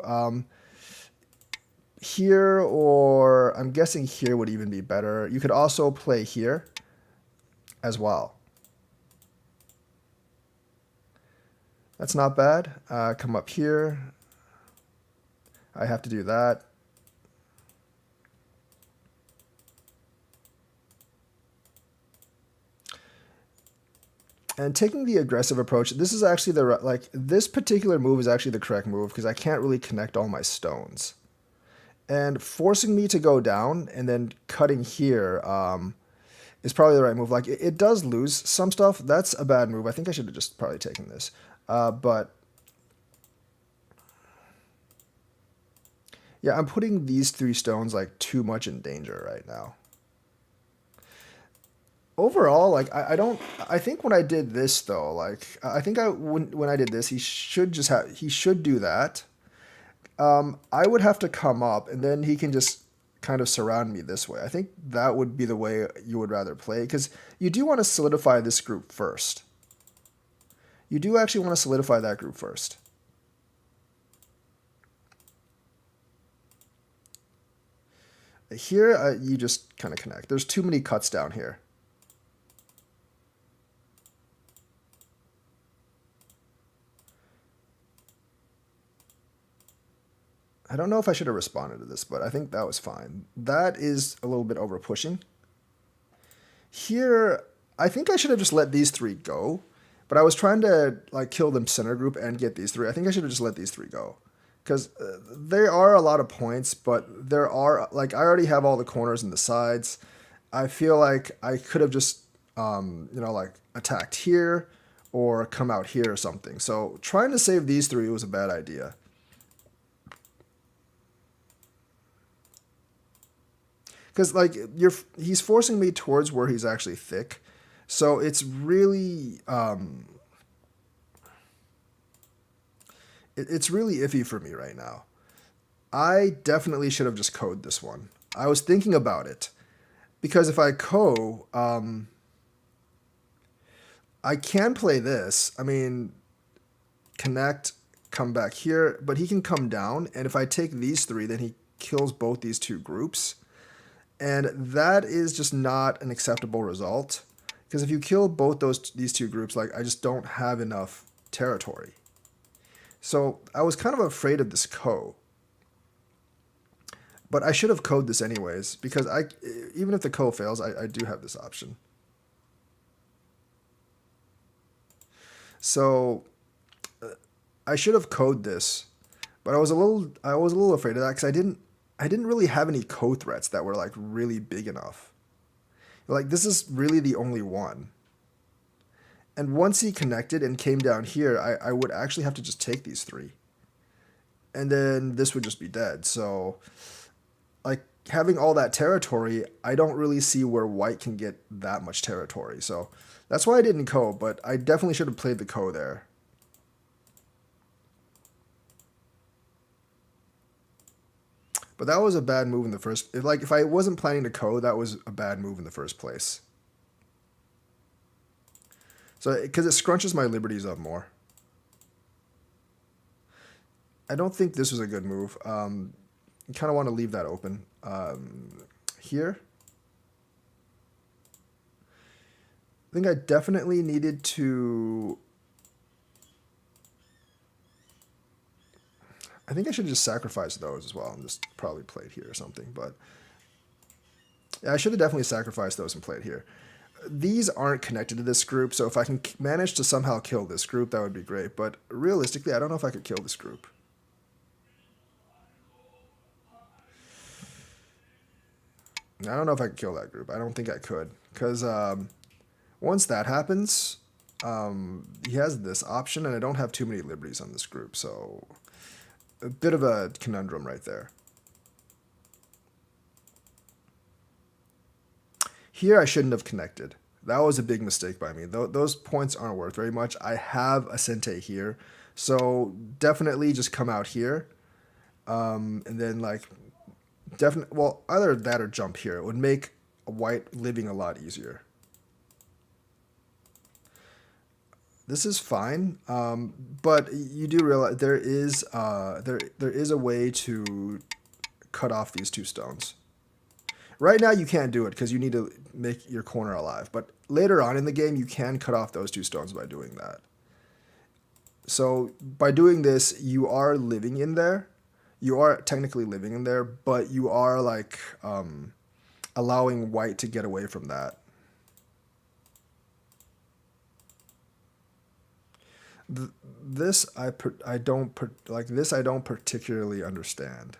Here, or I'm guessing here would even be better. You could also play here as well. That's not bad. Come up here. I have to do that. And taking the aggressive approach, this is actually this particular move is actually the correct move because I can't really connect all my stones. And forcing me to go down and then cutting here is probably the right move. Like, it does lose some stuff. That's a bad move. I think I should have just probably taken this. But yeah, I'm putting these 3 stones like too much in danger right now. Overall, like, I think when I did this though, like, I think when I did this, he should do that. I would have to come up and then he can just kind of surround me this way. I think that would be the way you would rather play, because you do want to solidify this group first. You do actually want to solidify that group first. Here, you just kind of connect. There's too many cuts down here. I don't know if I should have responded to this, but I think that was fine. That is a little bit over pushing. Here, I think I should have just let these 3 go, but I was trying to like kill them center group and get these 3. I think I should have just let these 3 go, because there are a lot of points, but there are, like, I already have all the corners and the sides. I feel like I could have just, you know, like attacked here or come out here or something. So trying to save these 3 was a bad idea. Because, like, he's forcing me towards where he's actually thick. So it's really, it's really iffy for me right now. I definitely should have just coded this one. I was thinking about it. Because if I I can play this. I mean, connect, come back here. But he can come down. And if I take these 3, then he kills both these 2 groups. And that is just not an acceptable result. Because if you kill both these two groups, like I just don't have enough territory. So I was kind of afraid of this ko. But I should have coded this anyways, because even if the ko fails, I do have this option. So I should have coded this, but I was a little afraid of that because I didn't really have any ko threats that were like really big enough. Like this is really the only one. And once he connected and came down here, I would actually have to just take these three. And then this would just be dead. So like having all that territory, I don't really see where white can get that much territory. So that's why I didn't ko, but I definitely should have played the ko there. But that was a bad move in the first. If I wasn't planning to ko, that was a bad move in the first place. So because it scrunches my liberties up more. I don't think this was a good move. You kind of want to leave that open. Here, I think I definitely needed to. I think I should just sacrifice those as well and just probably play it here or something. But yeah, I should have definitely sacrificed those and played here. These aren't connected to this group, so if I can manage to somehow kill this group, that would be great. But realistically, I don't know if I could kill this group. I don't know if I could kill that group. I don't think I could. Because once that happens, he has this option, and I don't have too many liberties on this group. So a bit of a conundrum right there. Here I shouldn't have connected. That was a big mistake by me. Those points aren't worth very much. I have a Sente here. So definitely just come out here. And then like, definitely, well, either that or jump here. It would make white living a lot easier. This is fine, but you do realize there is a way to cut off these two stones. Right now you can't do it because you need to make your corner alive, but later on in the game you can cut off those two stones by doing that. So by doing this, you are living in there. You are technically living in there, but you are like allowing white to get away from that. This I don't particularly understand.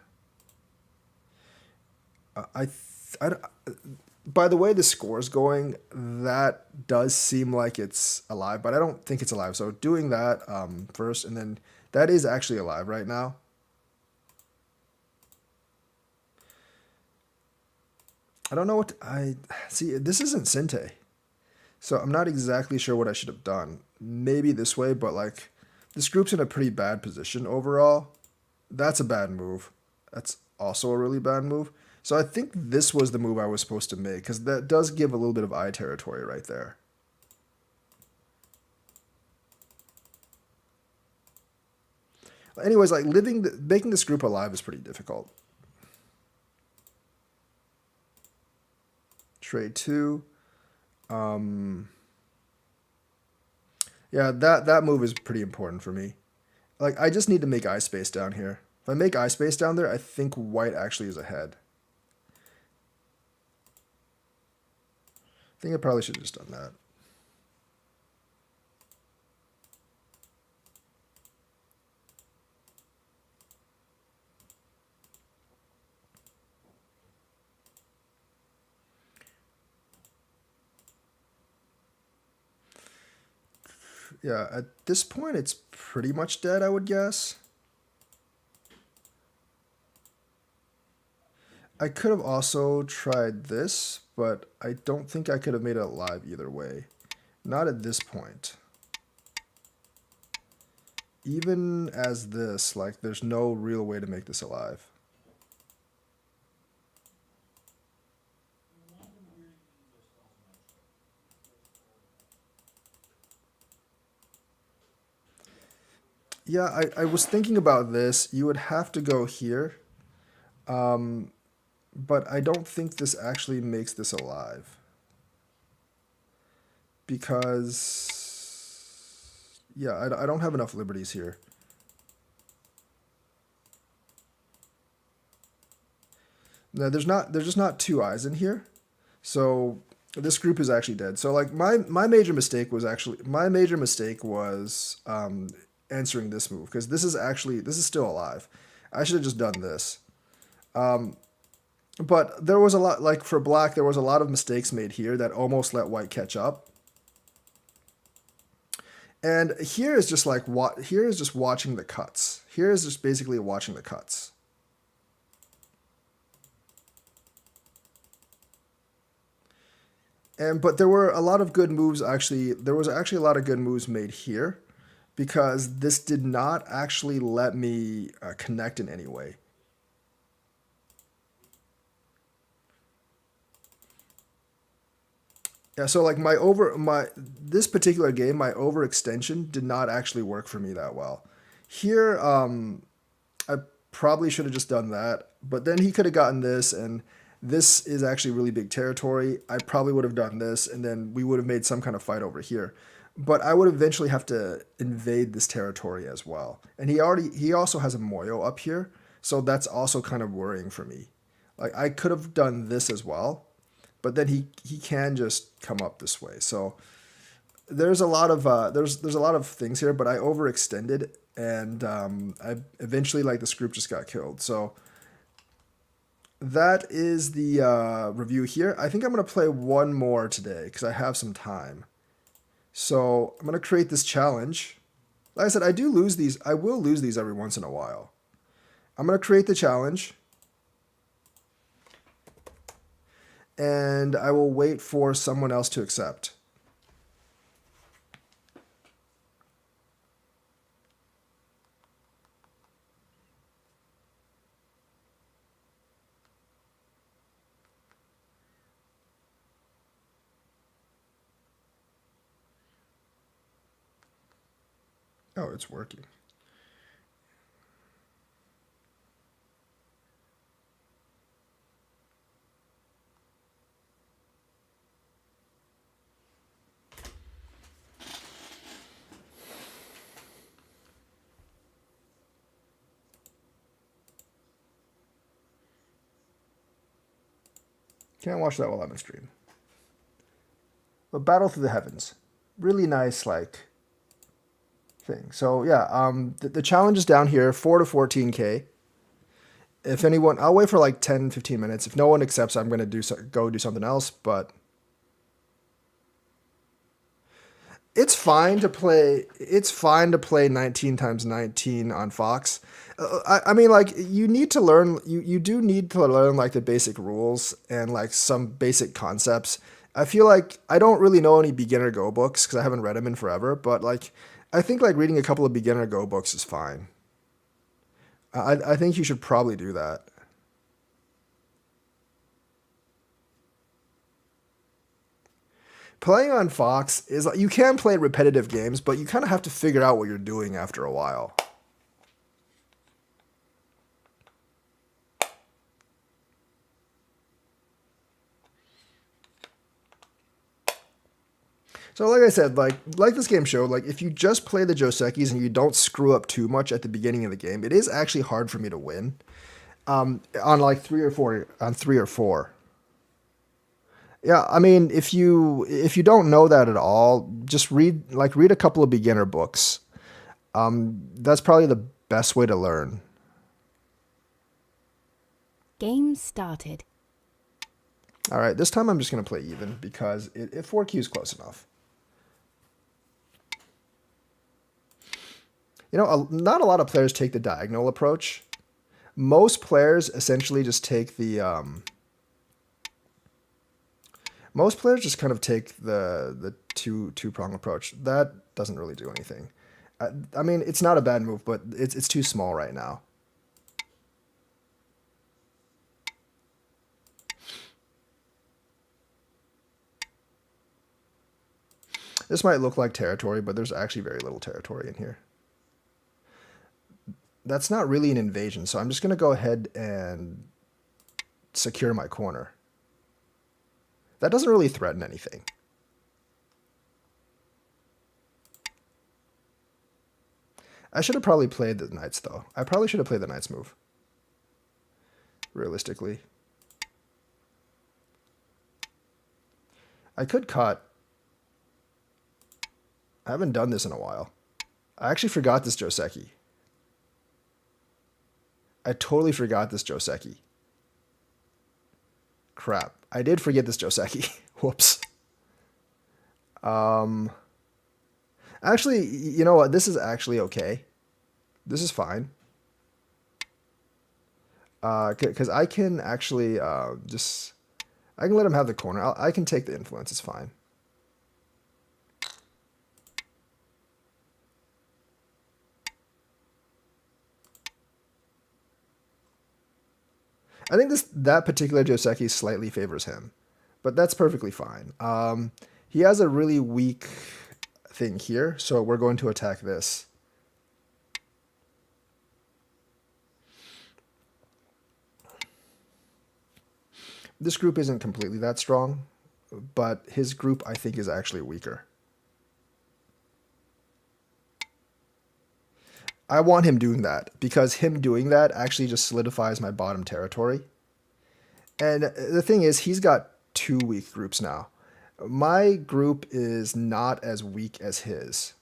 By the way the score is going, that does seem like it's alive, but I don't think it's alive. So doing that first, and then that is actually alive right now. I don't know what I see. This isn't Sente, so I'm not exactly sure what I should have done. Maybe this way, but like this group's in a pretty bad position overall. That's a bad move. That's also a really bad move. So I think this was the move I was supposed to make, because that does give a little bit of eye territory right there. Anyways, like making this group alive is pretty difficult. Trade 2. Yeah, that move is pretty important for me. Like, I just need to make eye space down here. If I make eye space down there, I think white actually is ahead. I think I probably should have just done that. Yeah, at this point, it's pretty much dead, I would guess. I could have also tried this, but I don't think I could have made it alive either way. Not at this point. Even as this, like, there's no real way to make this alive. Yeah, I was thinking about this. You would have to go here. But I don't think this actually makes this alive. Because, yeah, I don't have enough liberties here. Now, there's just not two eyes in here. So this group is actually dead. So like my major mistake was answering this move, because this is still alive. I should have just done this. But there was a lot, like for black, there was a lot of mistakes made here that almost let white catch up. And here is just like here is just watching the cuts. Here is just basically watching the cuts. But there were a lot of good moves actually. There was actually a lot of good moves made here, because this did not actually let me connect in any way. Yeah, so like this particular game, my overextension did not actually work for me that well. Here, I probably should have just done that, but then he could have gotten this, and this is actually really big territory. I probably would have done this, and then we would have made some kind of fight over here. But I would eventually have to invade this territory as well. And he also has a Moyo up here, so that's also kind of worrying for me. Like I could have done this as well, but then he can just come up this way. So there's a lot of there's a lot of things here, but I overextended, and I eventually, like, this group just got killed. So that is the review here. I think I'm gonna play one more today because I have some time. So I'm gonna create this challenge. Like I said, I do lose these. I will lose these every once in a while. I'm gonna create the challenge, and I will wait for someone else to accept. Oh, it's working. Can't watch that while I'm in stream. But Battle Through the Heavens, really nice, like, thing. So yeah, the challenge is down here, 4 to 14K. If anyone, I'll wait for like 10, 15 minutes. If no one accepts, I'm gonna go do something else. But it's fine to play. It's fine to play 19 times 19 on Fox. I mean, like, you need to learn. You do need to learn, like, the basic rules and, like, some basic concepts. I feel like I don't really know any beginner Go books because I haven't read them in forever. But, like, I think, like, reading a couple of beginner Go books is fine. I think you should probably do that. Playing on Fox is like, you can play repetitive games, but you kind of have to figure out what you're doing after a while. So like I said, like this game showed, like, if you just play the Josekis and you don't screw up too much at the beginning of the game, it is actually hard for me to win. On like 3 or 4. Yeah, I mean, if you don't know that at all, just read a couple of beginner books. That's probably the best way to learn. Game started. All right, this time I'm just gonna play even because if 4Q is close enough. You know, not a lot of players take the diagonal approach. Most players essentially just take the. Most players just kind of take the two-prong approach. That doesn't really do anything. I mean, it's not a bad move, but it's too small right now. This might look like territory, but there's actually very little territory in here. That's not really an invasion, so I'm just going to go ahead and secure my corner. That doesn't really threaten anything. I should have probably played the knights, though. I probably should have played the knights move. Realistically. I could cut. I haven't done this in a while. I actually forgot this Joseki. I totally forgot this Joseki. Crap. I did forget this Joseki. Whoops. Actually, you know what? This is actually okay. This is fine. Because I can actually just... I can let him have the corner. I can take the influence. It's fine. I think that particular Joseki slightly favors him, but that's perfectly fine. He has a really weak thing here, so we're going to attack this. This group isn't completely that strong, but his group, I think, is actually weaker. I want him doing that, because him doing that actually just solidifies my bottom territory. And the thing is, he's got 2 weak groups now. My group is not as weak as his.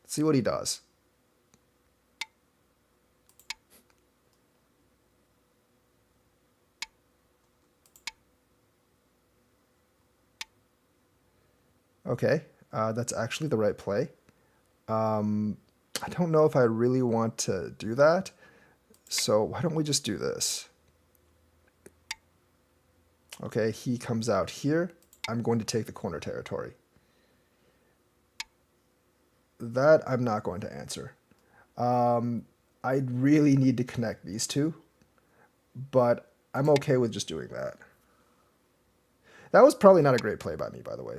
Let's see what he does. Okay, that's actually the right play. I don't know if I really want to do that, so why don't we just do this? Okay, he comes out here. I'm going to take the corner territory. That I'm not going to answer. I really need to connect these two, but I'm okay with just doing that. That was probably not a great play by me, by the way.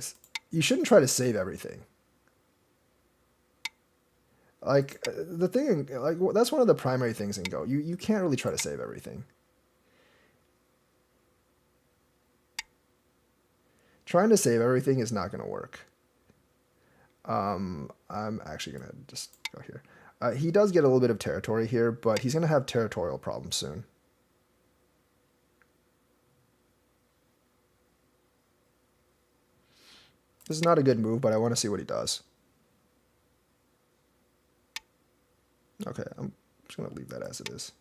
You shouldn't try to save everything. Like, the thing, like, that's one of the primary things in Go. You can't really try to save everything. Trying to save everything is not going to work. I'm actually going to just go here. He does get a little bit of territory here, but he's going to have territorial problems soon. This is not a good move, but I want to see what he does. Okay, I'm just going to leave that as it is.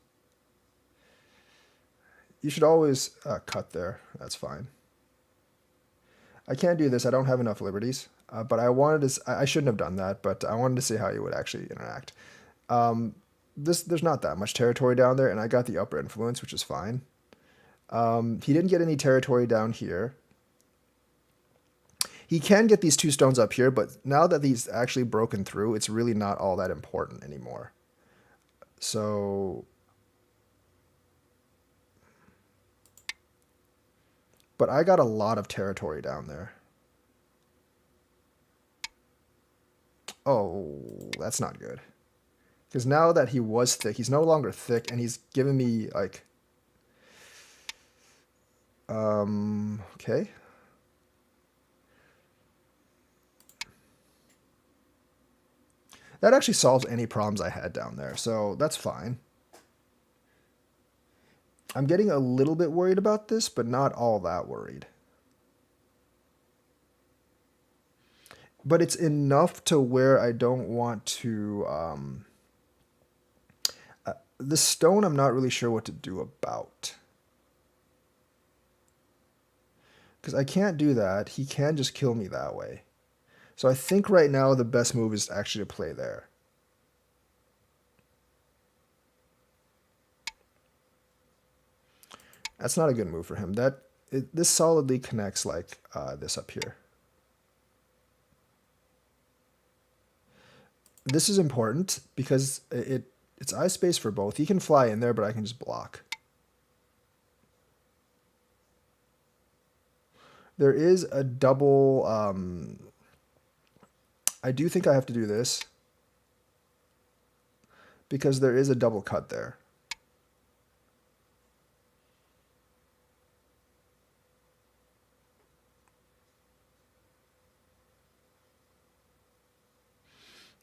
You should always cut there. That's fine. I can't do this. I don't have enough liberties. But I wanted to... I shouldn't have done that, but I wanted to see how he would actually interact. There's not that much territory down there, and I got the upper influence, which is fine. He didn't get any territory down here. He can get these 2 stones up here, but now that he's actually broken through, it's really not all that important anymore. So... But I got a lot of territory down there. Oh, that's not good. Because now that he was thick, he's no longer thick, and he's giving me, like... Okay. That actually solves any problems I had down there, so that's fine. I'm getting a little bit worried about this, but not all that worried. But it's enough to where I don't want to... the stone, I'm not really sure what to do about. Because I can't do that. He can just kill me that way. So I think right now the best move is actually to play there. That's not a good move for him. This solidly connects like this up here. This is important because it's eye space for both. He can fly in there, but I can just block. There is a double... I do think I have to do this because there is a double cut there.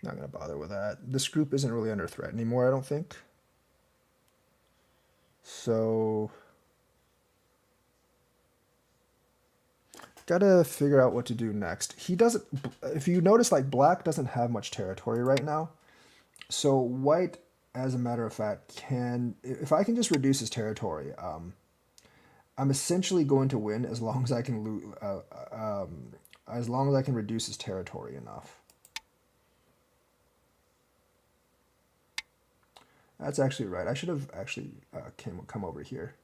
Not going to bother with that. This group isn't really under threat anymore, I don't think. So, gotta figure out what to do next. He doesn't, if you notice, like, black doesn't have much territory right now. So white, as a matter of fact, can, if I can just reduce his territory, I'm essentially going to win as long as I can as long as I can reduce his territory enough. That's actually right. I should have actually come over here.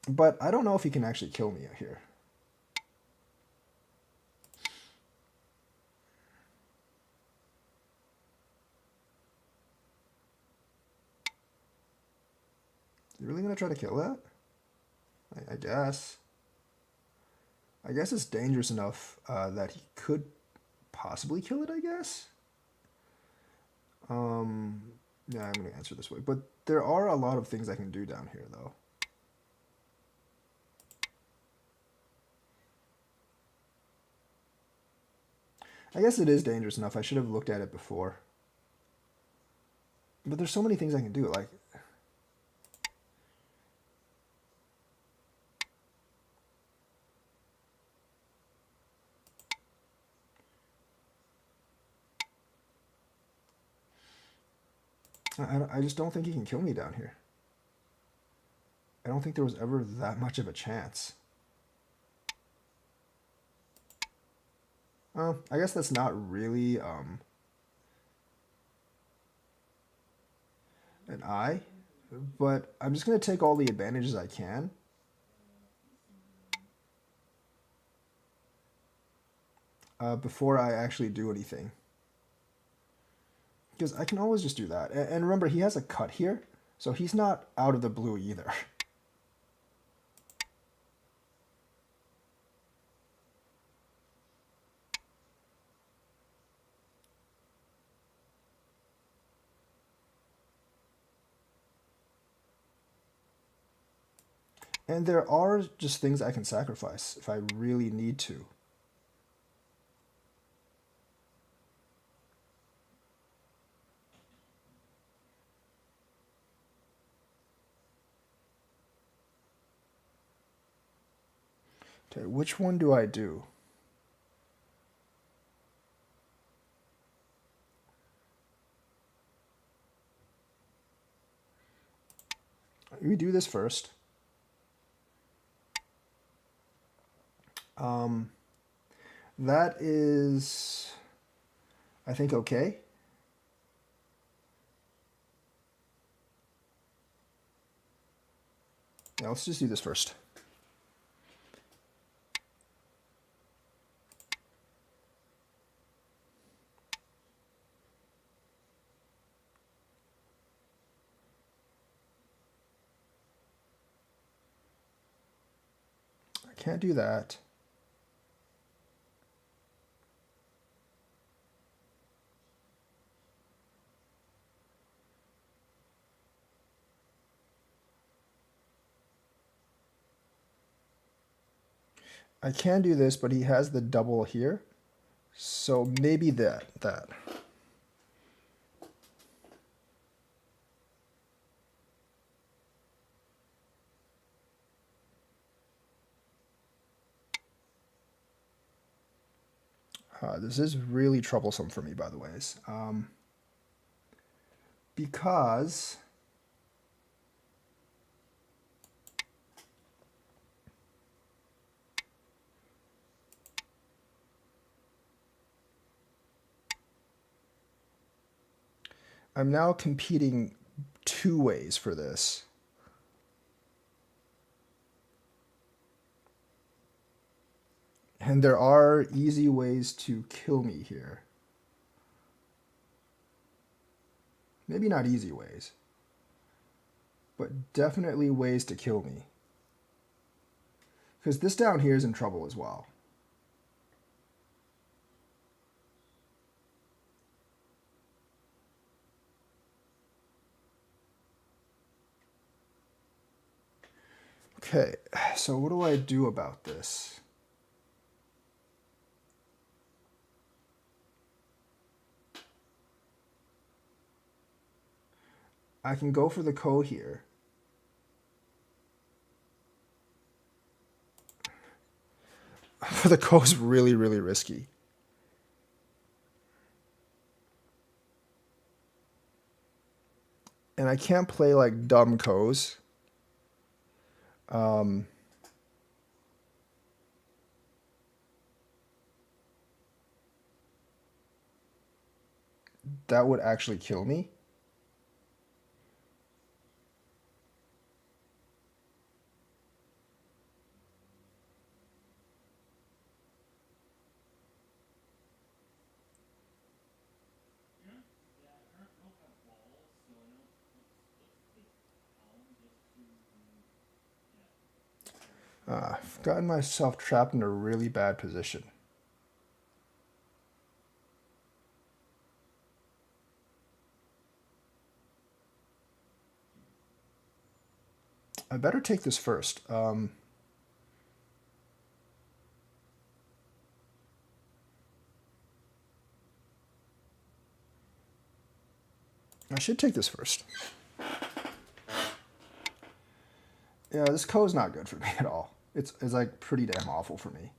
But I don't know if he can actually kill me here. Is he really going to try to kill that? I guess. I guess it's dangerous enough that he could possibly kill it, I guess. Yeah, I'm going to answer this way. But there are a lot of things I can do down here, though. I guess it is dangerous enough. I should have looked at it before. But there's so many things I can do. Like, I just don't think he can kill me down here. I don't think there was ever that much of a chance. I guess that's not really an eye, but I'm just going to take all the advantages I can. Before I actually do anything. Because I can always just do that. And remember, he has a cut here, so he's not out of the blue either. And there are just things I can sacrifice if I really need to. Okay, which one do I do? We do this first. That is, I think, okay. Yeah, let's just do this first. I can't do that. I can do this, but he has the double here. So maybe that. This is really troublesome for me, by the ways. Because I'm now competing two ways for this. And there are easy ways to kill me here. Maybe not easy ways, but definitely ways to kill me. Because this down here is in trouble as well. Okay, so what do I do about this? I can go for the ko here. For the ko is really, really risky. And I can't play like dumb ko's. That would actually kill me. I've gotten myself trapped in a really bad position. I better take this first. I should take this first. Yeah, this ko is not good for me at all. It's like pretty damn awful for me.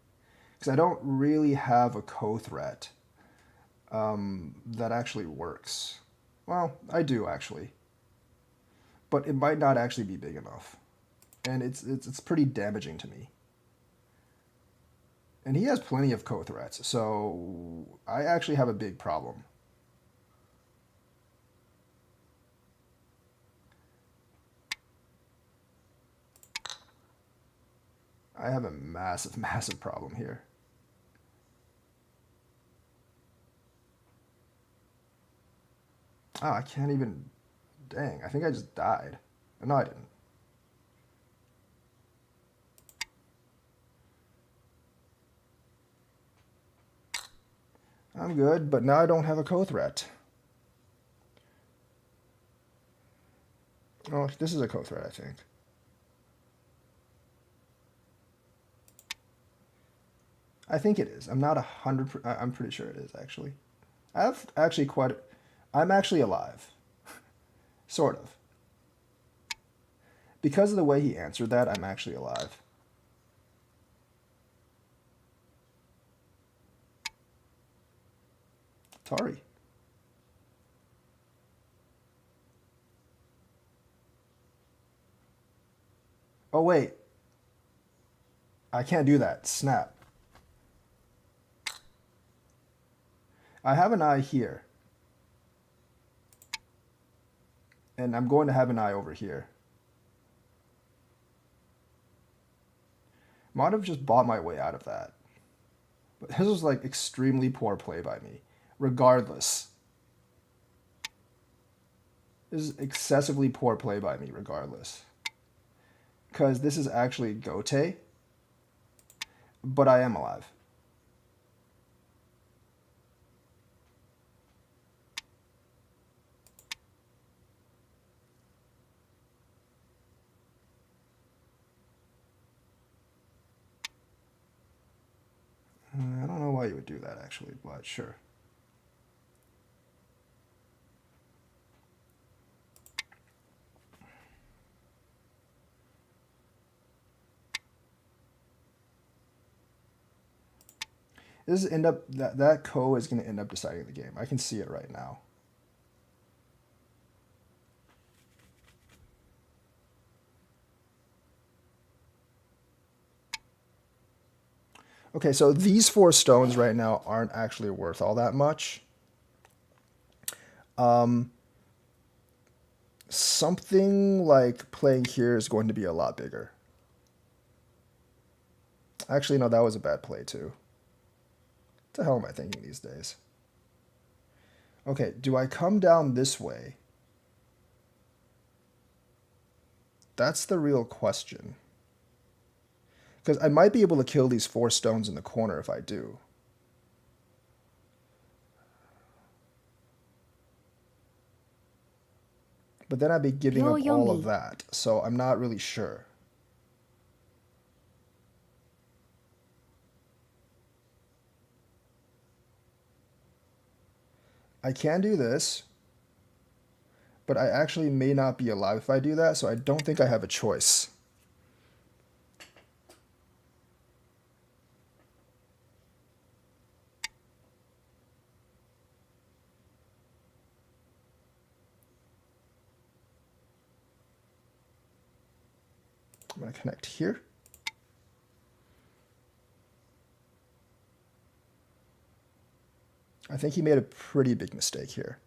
Because I don't really have a ko threat that actually works. Well, I do actually. But it might not actually be big enough. And it's pretty damaging to me. And he has plenty of ko threats, so I actually have a big problem. I have a massive, massive problem here. Oh, I can't even... Dang, I think I just died. No, I didn't. I'm good, but now I don't have a ko threat. Oh, this is a ko threat, I think. I think it is. I'm not 100%. I'm pretty sure it is, actually. I have actually quite... I'm actually alive. Sort of. Because of the way he answered that, I'm actually alive. Tari. Oh, wait. I can't do that. Snap. I have an eye here. And I'm going to have an eye over here. Might have just bought my way out of that. But this was like extremely poor play by me. Regardless. This is excessively poor play by me, regardless. Because this is actually Gote. But I am alive. I don't know why you would do that, actually, but sure. This is end up that ko is going to end up deciding the game. I can see it right now. Okay, so these 4 stones right now aren't actually worth all that much. Something like playing here is going to be a lot bigger. Actually, no, that was a bad play too. What the hell am I thinking these days? Okay, do I come down this way? That's the real question. Because I might be able to kill these 4 stones in the corner if I do. But then I'd be giving up all of that, so I'm not really sure. I can do this, but I actually may not be alive if I do that, so I don't think I have a choice. I'm going to connect here. I think he made a pretty big mistake here.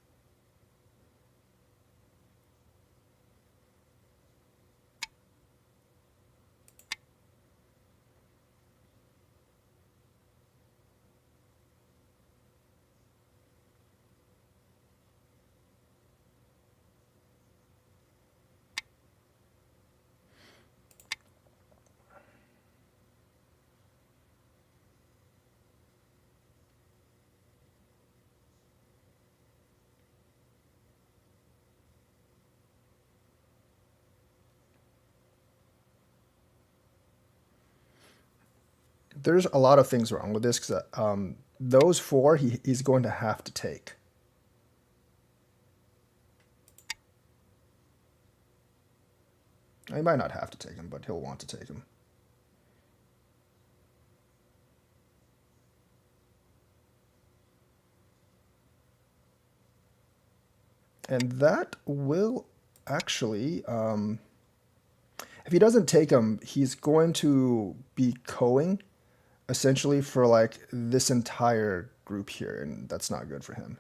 There's a lot of things wrong with this because those four he's going to have to take. He might not have to take him, but he'll want to take him. And that will actually, if he doesn't take him, he's going to be coing essentially for like this entire group here, and that's not good for him.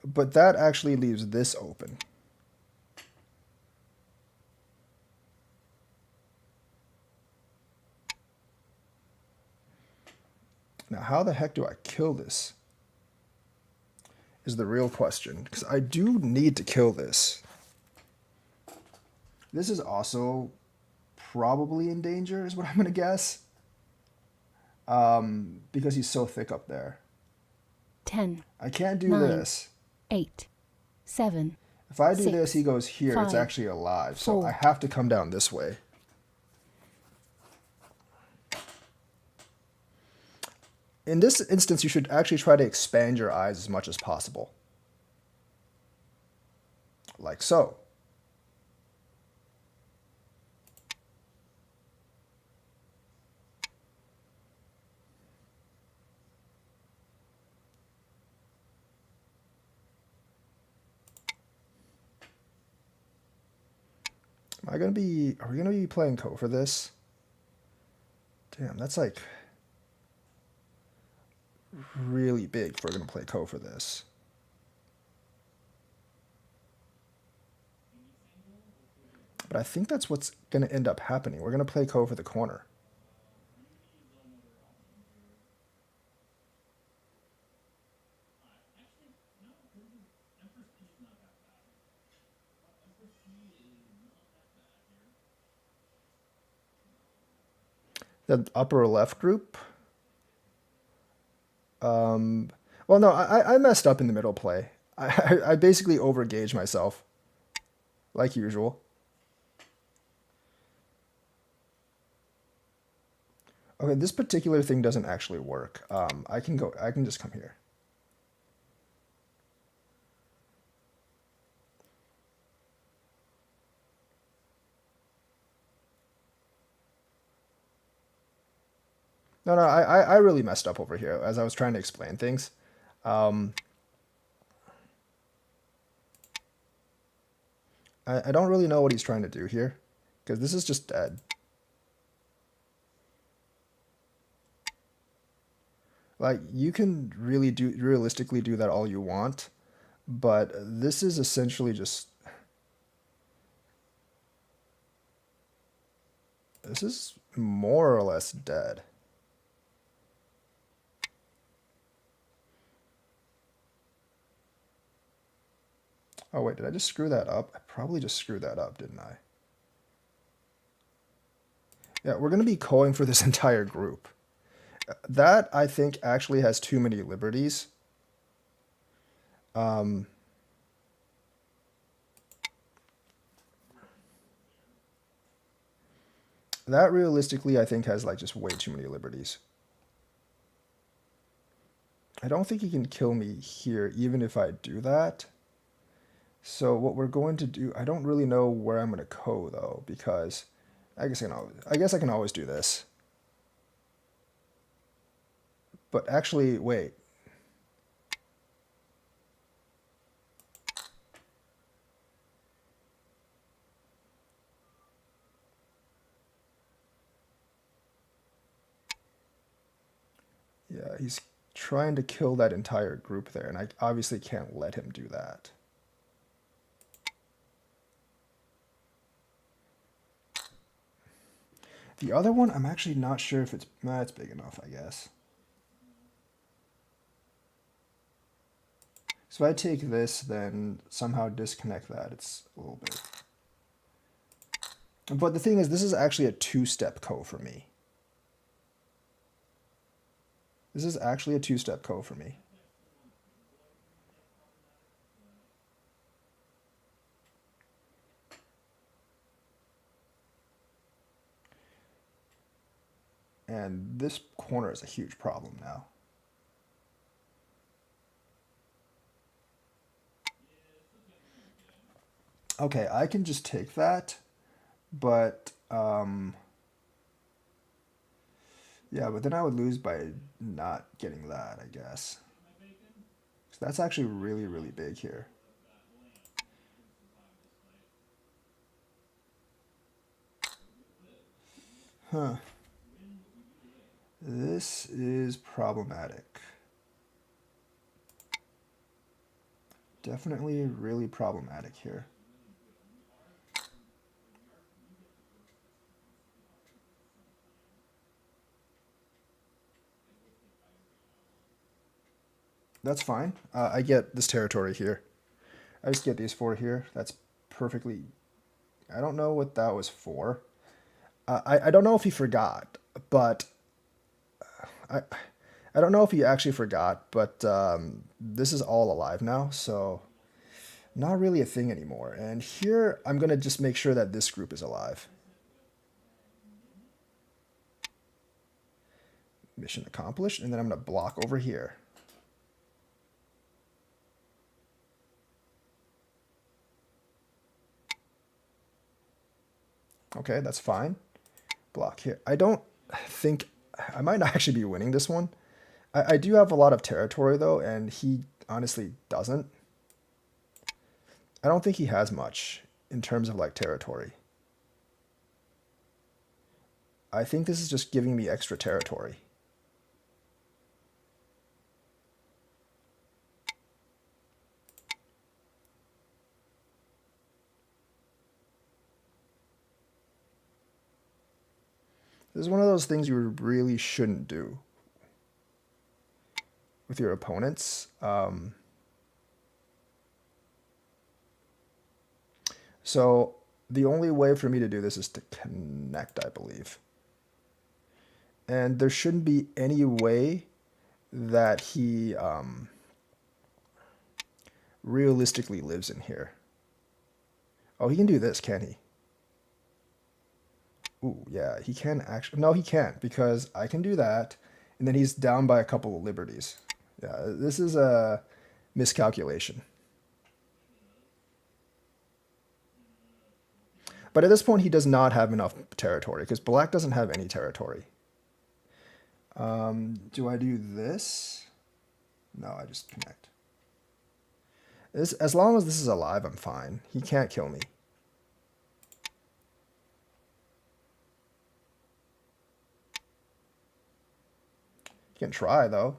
But that actually leaves this open. Now, how the heck do I kill this? Is the real question, because I do need to kill this. This is also probably in danger, is what I'm going to guess. Because he's so thick up there. 10. I can't do 9, this. 8, 7. If I do 6, this, he goes here. 5, it's actually alive. So 4. I have to come down this way. In this instance, you should actually try to expand your eyes as much as possible. Like so. Are we gonna be playing Ko for this? Damn, that's like really big if we're gonna play Ko for this. But I think that's what's gonna end up happening. We're gonna play Ko for the corner. The upper left group. Well, no, I messed up in the middle play. I basically overgauged myself, like usual. Okay, this particular thing doesn't actually work. I can just come here. No, I really messed up over here as I was trying to explain things. I don't really know what he's trying to do here, because this is just dead. Like, you can really realistically do that all you want, but this is essentially just... This is more or less dead. Oh wait, did I just screw that up? I probably just screwed that up, didn't I? Yeah, we're going to be calling for this entire group. That, I think, actually has too many liberties. That realistically, I think, has like just way too many liberties. I don't think he can kill me here, even if I do that. So what we're going to do, I don't really know where I'm going to go though, because I guess I can always do this. But actually, wait. Yeah, he's trying to kill that entire group there, and I obviously can't let him do that. The other one, I'm actually not sure if it's big enough, I guess. So if I take this, then somehow disconnect that, it's a little bit. But the thing is, this is actually a two-step code for me. This is actually a two-step code for me. And this corner is a huge problem now. Okay, I can just take that, but yeah, but then I would lose by not getting that, I guess. So that's actually really, really big here. Huh. This is problematic. Definitely really problematic here. That's fine. I get this territory here. I just get these four here. That's perfectly... I don't know what that was for. I don't know if he forgot, but... I don't know if he actually forgot, but this is all alive now, so... Not really a thing anymore. And here, I'm going to just make sure that this group is alive. Mission accomplished, and then I'm going to block over here. Okay, that's fine. Block here. I don't think... I might not actually be winning this one. I do have a lot of territory, though, and he honestly doesn't. I don't think he has much in terms of, like, territory. I think this is just giving me extra territory. This is one of those things you really shouldn't do with your opponents. So the only way for me to do this is to connect, I believe. And there shouldn't be any way that he realistically lives in here. Oh, he can do this, can he? Ooh, yeah, he can actually... No, he can't, because I can do that, and then he's down by a couple of liberties. Yeah, this is a miscalculation. But at this point, he does not have enough territory, because black doesn't have any territory. Do I do this? No, I just connect. As long as this is alive, I'm fine. He can't kill me. He can try, though.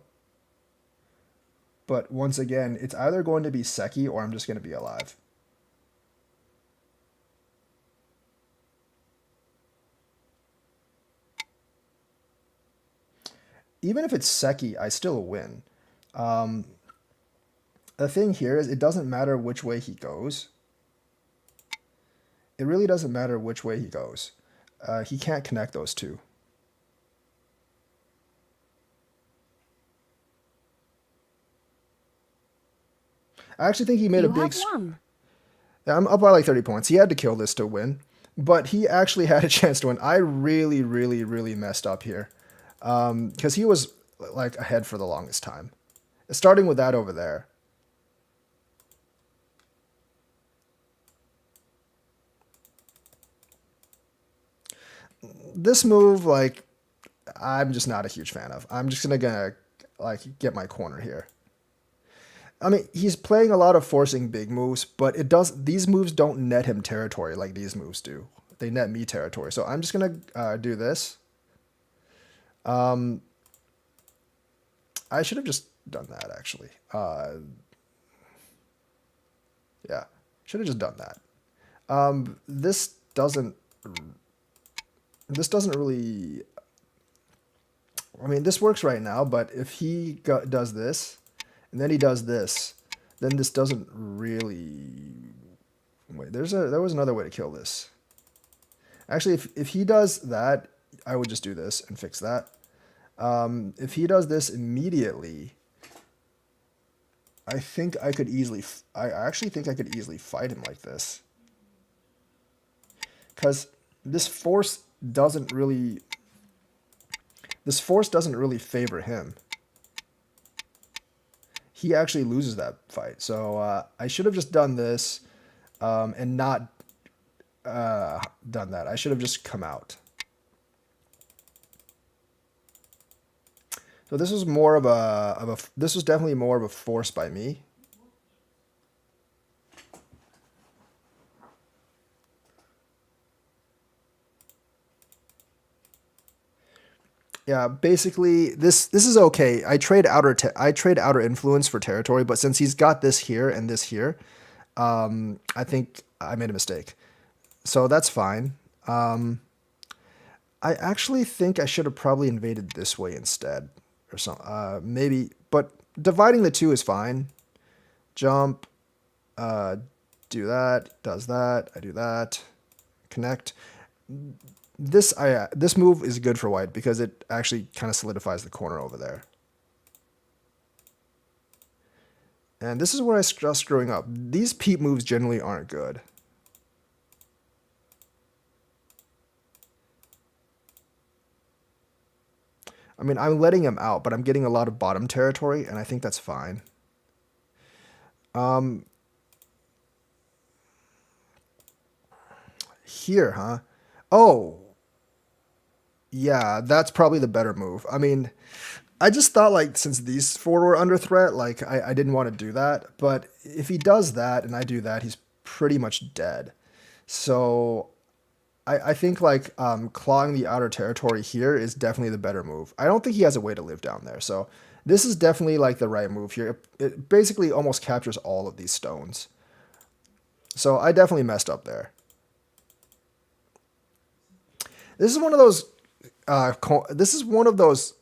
But once again, it's either going to be Seki or I'm just going to be alive. Even if it's Seki, I still win. The thing here is it doesn't matter which way he goes. It really doesn't matter which way he goes. He can't connect those two. I actually think he made a big... Yeah, I'm up by like 30 points. He had to kill this to win. But he actually had a chance to win. I really, really, really messed up here. Because he was like ahead for the longest time. Starting with that over there. This move, like, I'm just not a huge fan of. I'm just gonna like get my corner here. I mean, he's playing a lot of forcing big moves, but these moves don't net him territory like these moves do. They net me territory. So I'm just gonna do this. I should have just done that actually. Yeah, should have just done that. This doesn't really. I mean, this works right now, but if he does this, and then he does this, then this doesn't really. Wait, there was another way to kill this. Actually, if he does that, I would just do this and fix that. If he does this immediately, I think I could easily. I actually think I could easily fight him like this, because this force doesn't really. This force doesn't really favor him. He actually loses that fight. So I should have just done this and not done that. I should have just come out. So this was more of this was definitely more of a force by me. Yeah, basically this is okay. I trade outer influence for territory, but since he's got this here and this here, I think I made a mistake. So that's fine. I actually think I should have probably invaded this way instead, or some maybe. But dividing the two is fine. Jump, do that, does that. I do that. Connect. This move is good for white because it actually kind of solidifies the corner over there. And this is where I was screwing up. These peep moves generally aren't good. I mean, I'm letting him out, but I'm getting a lot of bottom territory, and I think that's fine. Here, huh? Oh, yeah, that's probably the better move. I mean, I just thought like since these four were under threat, like I didn't want to do that. But if he does that and I do that, he's pretty much dead. So I think like clawing the outer territory here is definitely the better move. I don't think he has a way to live down there. So this is definitely like the right move here. It basically almost captures all of these stones. So I definitely messed up there. This is one of those. This is one of those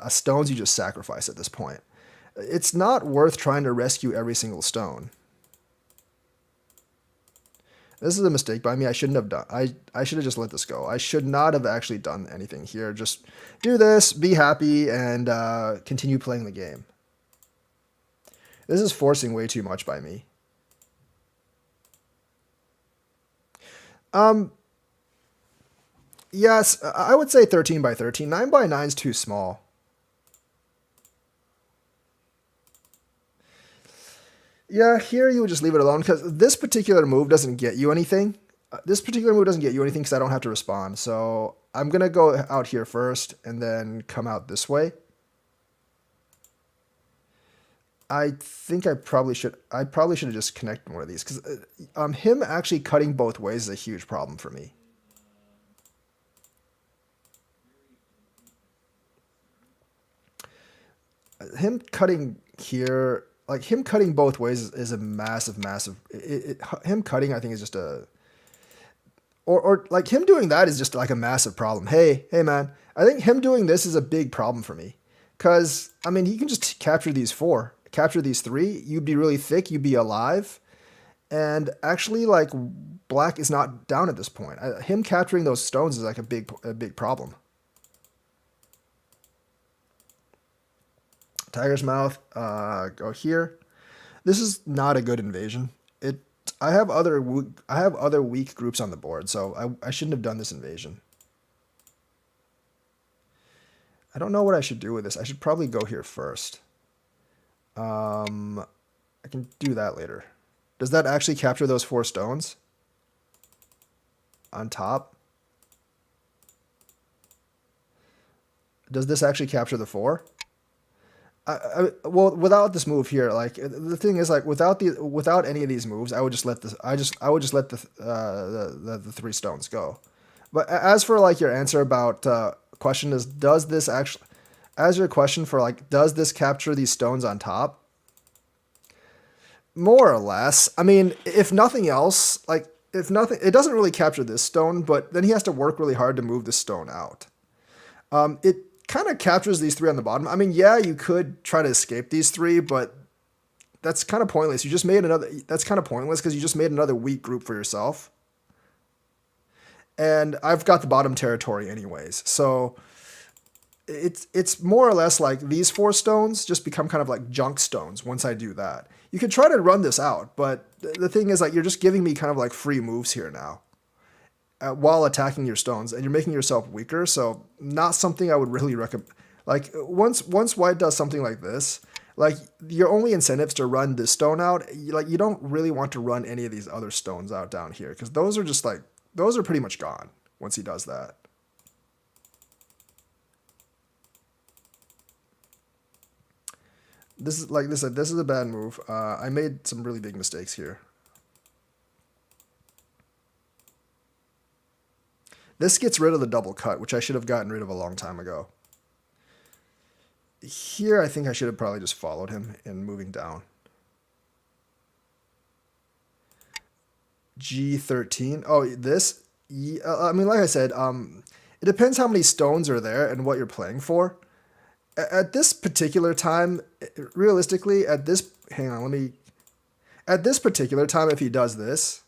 stones you just sacrifice at this point. It's not worth trying to rescue every single stone. This is a mistake by me. I shouldn't have done. I should have just let this go. I should not have actually done anything here. Just do this, be happy, and continue playing the game. This is forcing way too much by me. Yes, I would say 13 by 13. 9 by 9 is too small. Yeah, here you would just leave it alone because this particular move doesn't get you anything. This particular move doesn't get you anything because I don't have to respond. So I'm going to go out here first and then come out this way. I think I probably should have just connected one of these because him actually cutting both ways is a huge problem for me. Him cutting here, like him cutting both ways is a massive. Him cutting, I think, is just a, or like him doing that is just like a massive problem. Hey, man, I think him doing this is a big problem for me, because I mean he can just capture these three. You'd be really thick. You'd be alive, and actually like black is not down at this point. Him capturing those stones is like a big problem. Tiger's Mouth, go here. This is not a good invasion. I have other weak groups on the board, so I shouldn't have done this invasion. I don't know what I should do with this. I should probably go here first. I can do that later. Does that actually capture those 4 stones on top? Does this actually capture the 4? Well, without this move here, like the thing is, like without any of these moves, I would just let I would just let the 3 stones go. But as for like your answer about question is, does this actually, as your question for like, does this capture these stones on top? More or less. I mean, if nothing else, like if nothing, it doesn't really capture this stone, but then he has to work really hard to move the stone out. It kind of captures these 3 on the bottom. I mean, yeah, you could try to escape these 3, but that's kind of pointless. You just made another. That's kind of pointless because you just made another weak group for yourself. And I've got the bottom territory anyways, so it's more or less like these 4 stones just become kind of like junk stones once I do that. You could try to run this out, but the thing is like you're just giving me kind of like free moves here now. While attacking your stones, and you're making yourself weaker, so not something I would really recommend. Like once white does something like this, like your only incentives to run this stone out, like you don't really want to run any of these other stones out down here, because those are just like, those are pretty much gone once he does that. This is like this. This is a bad move. I made some really big mistakes here. This gets rid of the double cut, which I should have gotten rid of a long time ago. Here, I think I should have probably just followed him in moving down. G13. Oh, this. I mean, like I said, it depends how many stones are there and what you're playing for. At this particular time, realistically, at this. Hang on, let me. At this particular time, if he does this,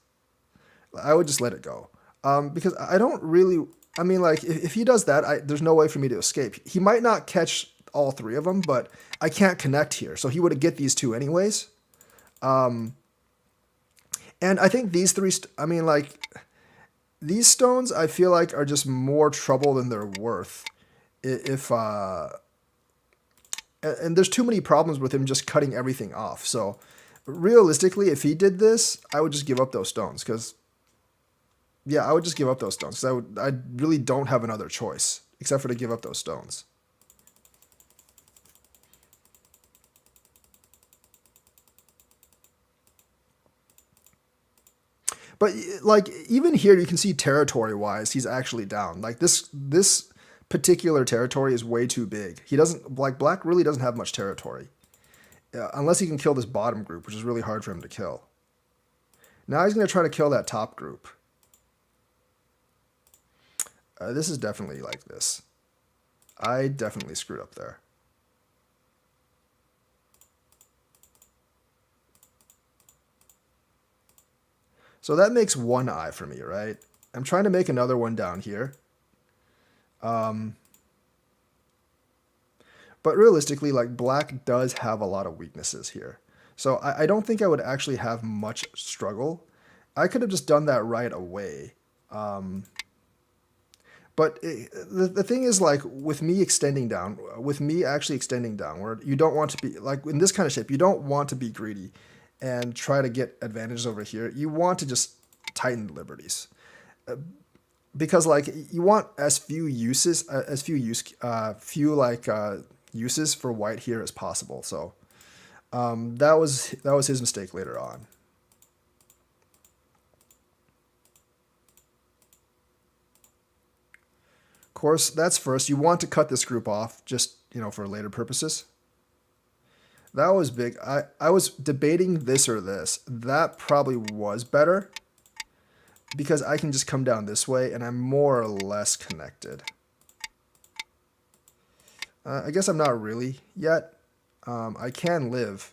I would just let it go. Because I don't really, I mean, like, if he does that, there's no way for me to escape. He might not catch all 3 of them, but I can't connect here. So he would get these 2 anyways. And I think these 3, I mean, like, these stones, I feel like, are just more trouble than they're worth. If, and there's too many problems with him just cutting everything off. So realistically, if he did this, I would just give up those stones, because yeah, I would just give up those stones because I really don't have another choice except for to give up those stones. But like even here, you can see territory-wise, he's actually down. Like this particular territory is way too big. He doesn't like black really doesn't have much territory unless he can kill this bottom group, which is really hard for him to kill. Now he's going to try to kill that top group. This is definitely like this. I definitely screwed up there. So that makes 1 eye for me, right? I'm trying to make another one down here. But realistically, like black does have a lot of weaknesses here. So I don't think I would actually have much struggle. I could have just done that right away. But the thing is, like, with me extending down, with me actually extending downward, you don't want to be, like, in this kind of shape, you don't want to be greedy and try to get advantages over here. You want to just tighten the liberties. Because, like, you want as few uses, uses for white here as possible. So that was his mistake later on. Of course, that's first. You want to cut this group off just, for later purposes. That was big. I was debating this or this. That probably was better because I can just come down this way and I'm more or less connected. I guess I'm not really yet. I can live.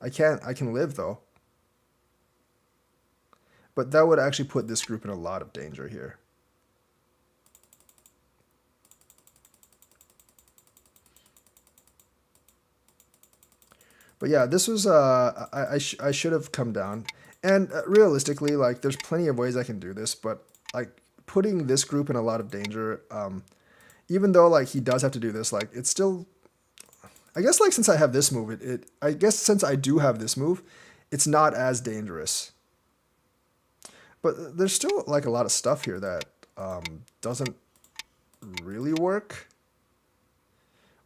I can live though. But that would actually put this group in a lot of danger here. But yeah, this was, I should have come down. And realistically, like, there's plenty of ways I can do this, but, like, putting this group in a lot of danger, even though, like, he does have to do this, like, it's still, I guess like since I have this move, I guess since I do have this move, it's not as dangerous. But there's still like a lot of stuff here that doesn't really work.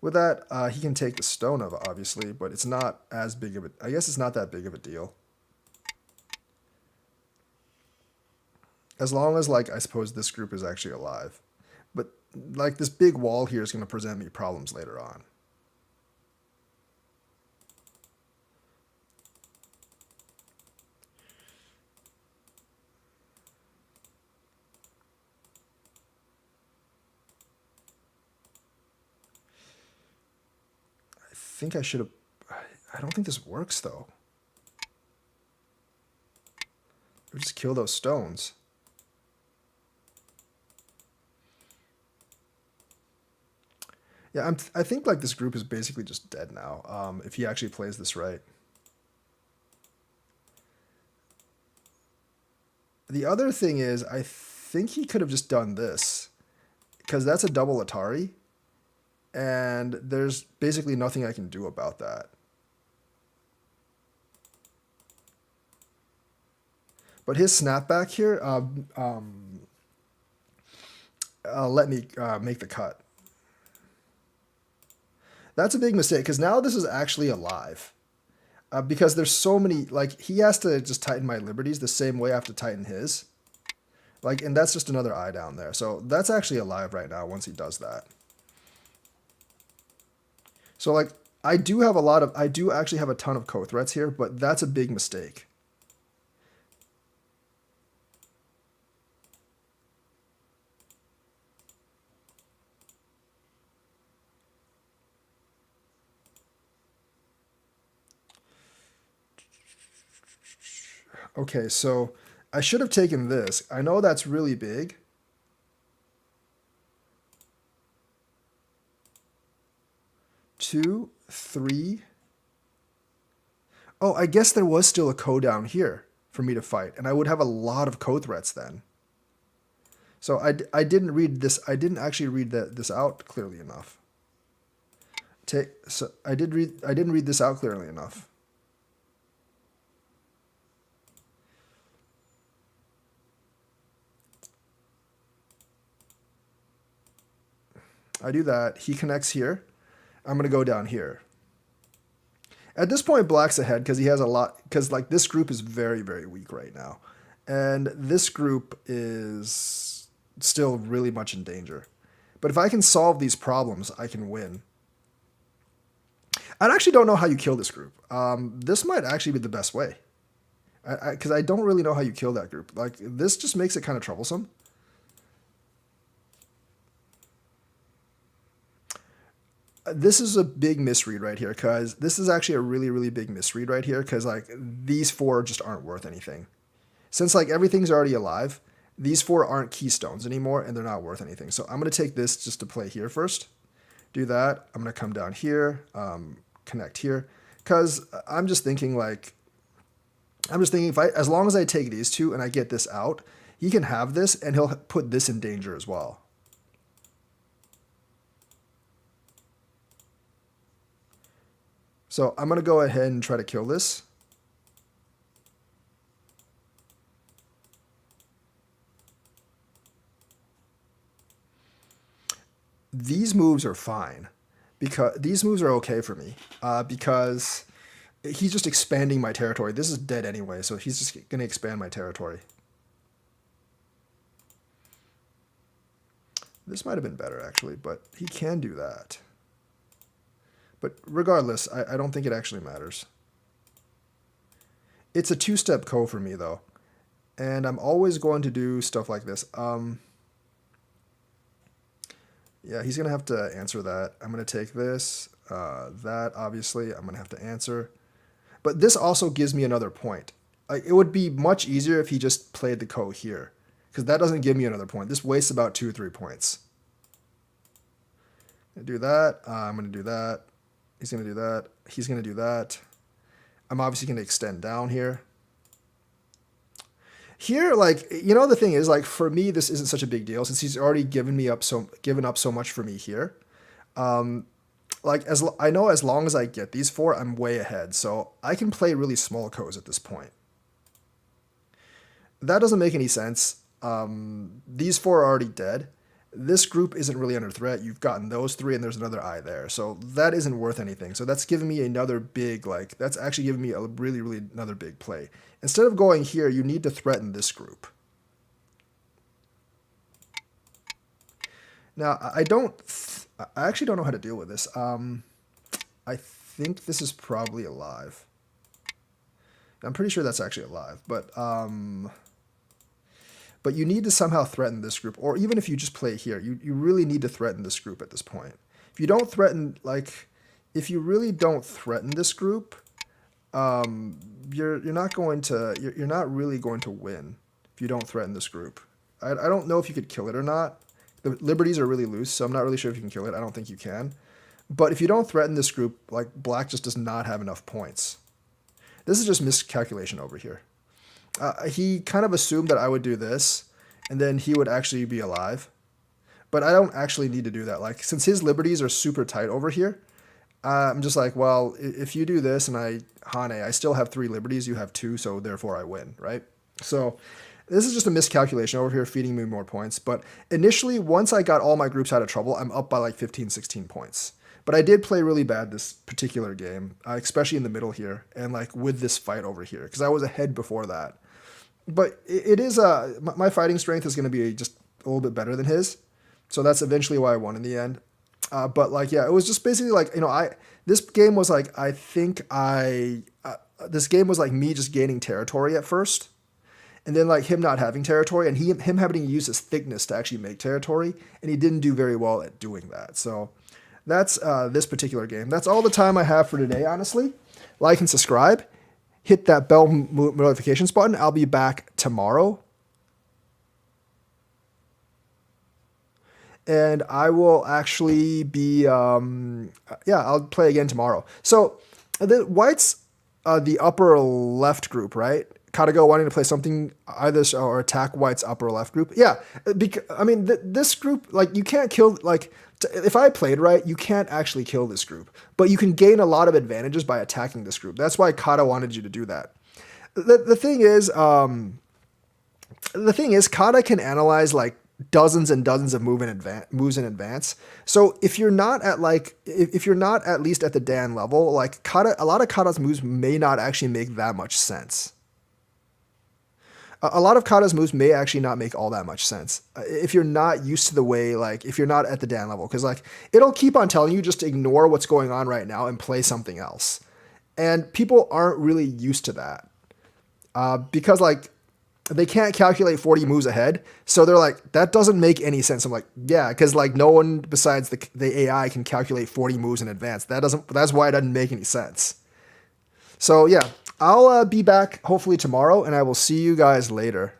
With that, he can take the stone of obviously, but it's not as big of a. I guess it's not that big of a deal. As long as like I suppose this group is actually alive, but like this big wall here is going to present me problems later on. I think I should have. I don't think this works though. We just kill those stones. Yeah, I think like this group is basically just dead now. If he actually plays this right. The other thing is, I think he could have just done this, because that's a double Atari, and there's basically nothing I can do about that. But his snapback here let me make the cut. That's a big mistake, because now this is actually alive. Because there's so many, like, he has to just tighten my liberties the same way I have to tighten his. Like, and that's just another eye down there. So that's actually alive right now once he does that. So, like, I do actually have a ton of co-threats here, but that's a big mistake. Okay, so I should have taken this. I know that's really big. Two, three. Oh, I guess there was still a co down here for me to fight, and I would have a lot of co-threats then. So I didn't read this. I didn't actually read this out clearly enough. I didn't read this out clearly enough. I do that. He connects here. I'm going to go down here. At this point, Black's ahead because he has a lot. Because like this group is very, very weak right now. And this group is still really much in danger. But if I can solve these problems, I can win. I actually don't know how you kill this group. This might actually be the best way. Because I don't really know how you kill that group. Like, this just makes it kind of troublesome. This is a big misread right here, because this is actually a really, really big misread right here, because like these four just aren't worth anything. Since like everything's already alive, these four aren't keystones anymore, and they're not worth anything. So I'm going to take this just to play here first. Do that. I'm going to come down here, connect here, because I'm just thinking if as long as I take these two and I get this out, he can have this, and he'll put this in danger as well. So I'm going to go ahead and try to kill this. These moves are fine, because these moves are okay for me, because he's just expanding my territory. This is dead anyway, so he's just going to expand my territory. This might have been better, actually, but he can do that. But regardless, I don't think it actually matters. It's a two-step co for me, though. And I'm always going to do stuff like this. Yeah, he's going to have to answer that. I'm going to take this, that, obviously. I'm going to have to answer. But this also gives me another point. Like, it would be much easier if he just played the co here, because that doesn't give me another point. This wastes about 2 or 3 points. I'm going to do that. I'm going to do that. He's going to do that. He's going to do that. I'm obviously going to extend down here. Here, like, you know, the thing is, like, for me, this isn't such a big deal since he's already given up so much for me here. like I know as long as I get these 4, I'm way ahead. So I can play really small codes at this point. That doesn't make any sense. These 4 are already dead. This group isn't really under threat. You've gotten those 3 and there's another eye there. So that isn't worth anything. So that's giving me another big, like, that's actually giving me a really, really another big play. Instead of going here, you need to threaten this group. Now, I actually don't know how to deal with this. I think this is probably alive. I'm pretty sure that's actually alive, but you need to somehow threaten this group, or even if you just play here, you really need to threaten this group at this point. If you don't threaten, like, if you really don't threaten this group, you're not really going to win if you don't threaten this group. I don't know if you could kill it or not. The liberties are really loose, so I'm not really sure if you can kill it. I don't think you can. But if you don't threaten this group, like, black just does not have enough points. This is just miscalculation over here. He kind of assumed that I would do this, and then he would actually be alive. But I don't actually need to do that. Like, since his liberties are super tight over here, I'm just like, well, if you do this and I still have 3 liberties, you have 2, so therefore I win, right? So this is just a miscalculation over here, feeding me more points. But initially, once I got all my groups out of trouble, I'm up by like 15, 16 points. But I did play really bad this particular game, especially in the middle here, and like with this fight over here, because I was ahead before that. But it is my fighting strength is going to be just a little bit better than his, so that's eventually why I won in the end. But like, yeah, it was just basically like, this game was like, this game was like me just gaining territory at first, and then like him not having territory, and him having to use his thickness to actually make territory, and he didn't do very well at doing that. So that's this particular game. That's all the time I have for today, honestly. Like and subscribe. Hit that bell notifications button. I'll be back tomorrow. And I will actually be, I'll play again tomorrow. So the whites, the upper left group, right? Katago wanting to play something either or attack white's upper left group. Yeah, this group, like, you can't kill, like, if I played right, you can't actually kill this group, but you can gain a lot of advantages by attacking this group. That's why Kata wanted you to do that. The thing is, Kata can analyze like dozens and dozens of moves in advance. So if you're not at least at the Dan level, like a lot of Kata's moves may not actually make that much sense. A lot of Kata's moves may actually not make all that much sense if you're not used to the way, like, if you're not at the Dan level, because like it'll keep on telling you just to ignore what's going on right now and play something else, and people aren't really used to that because like they can't calculate 40 moves ahead, so they're like, that doesn't make any sense. I'm like, yeah, because like no one besides the AI can calculate 40 moves in advance. That's why it doesn't make any sense. So yeah. I'll be back hopefully tomorrow, and I will see you guys later.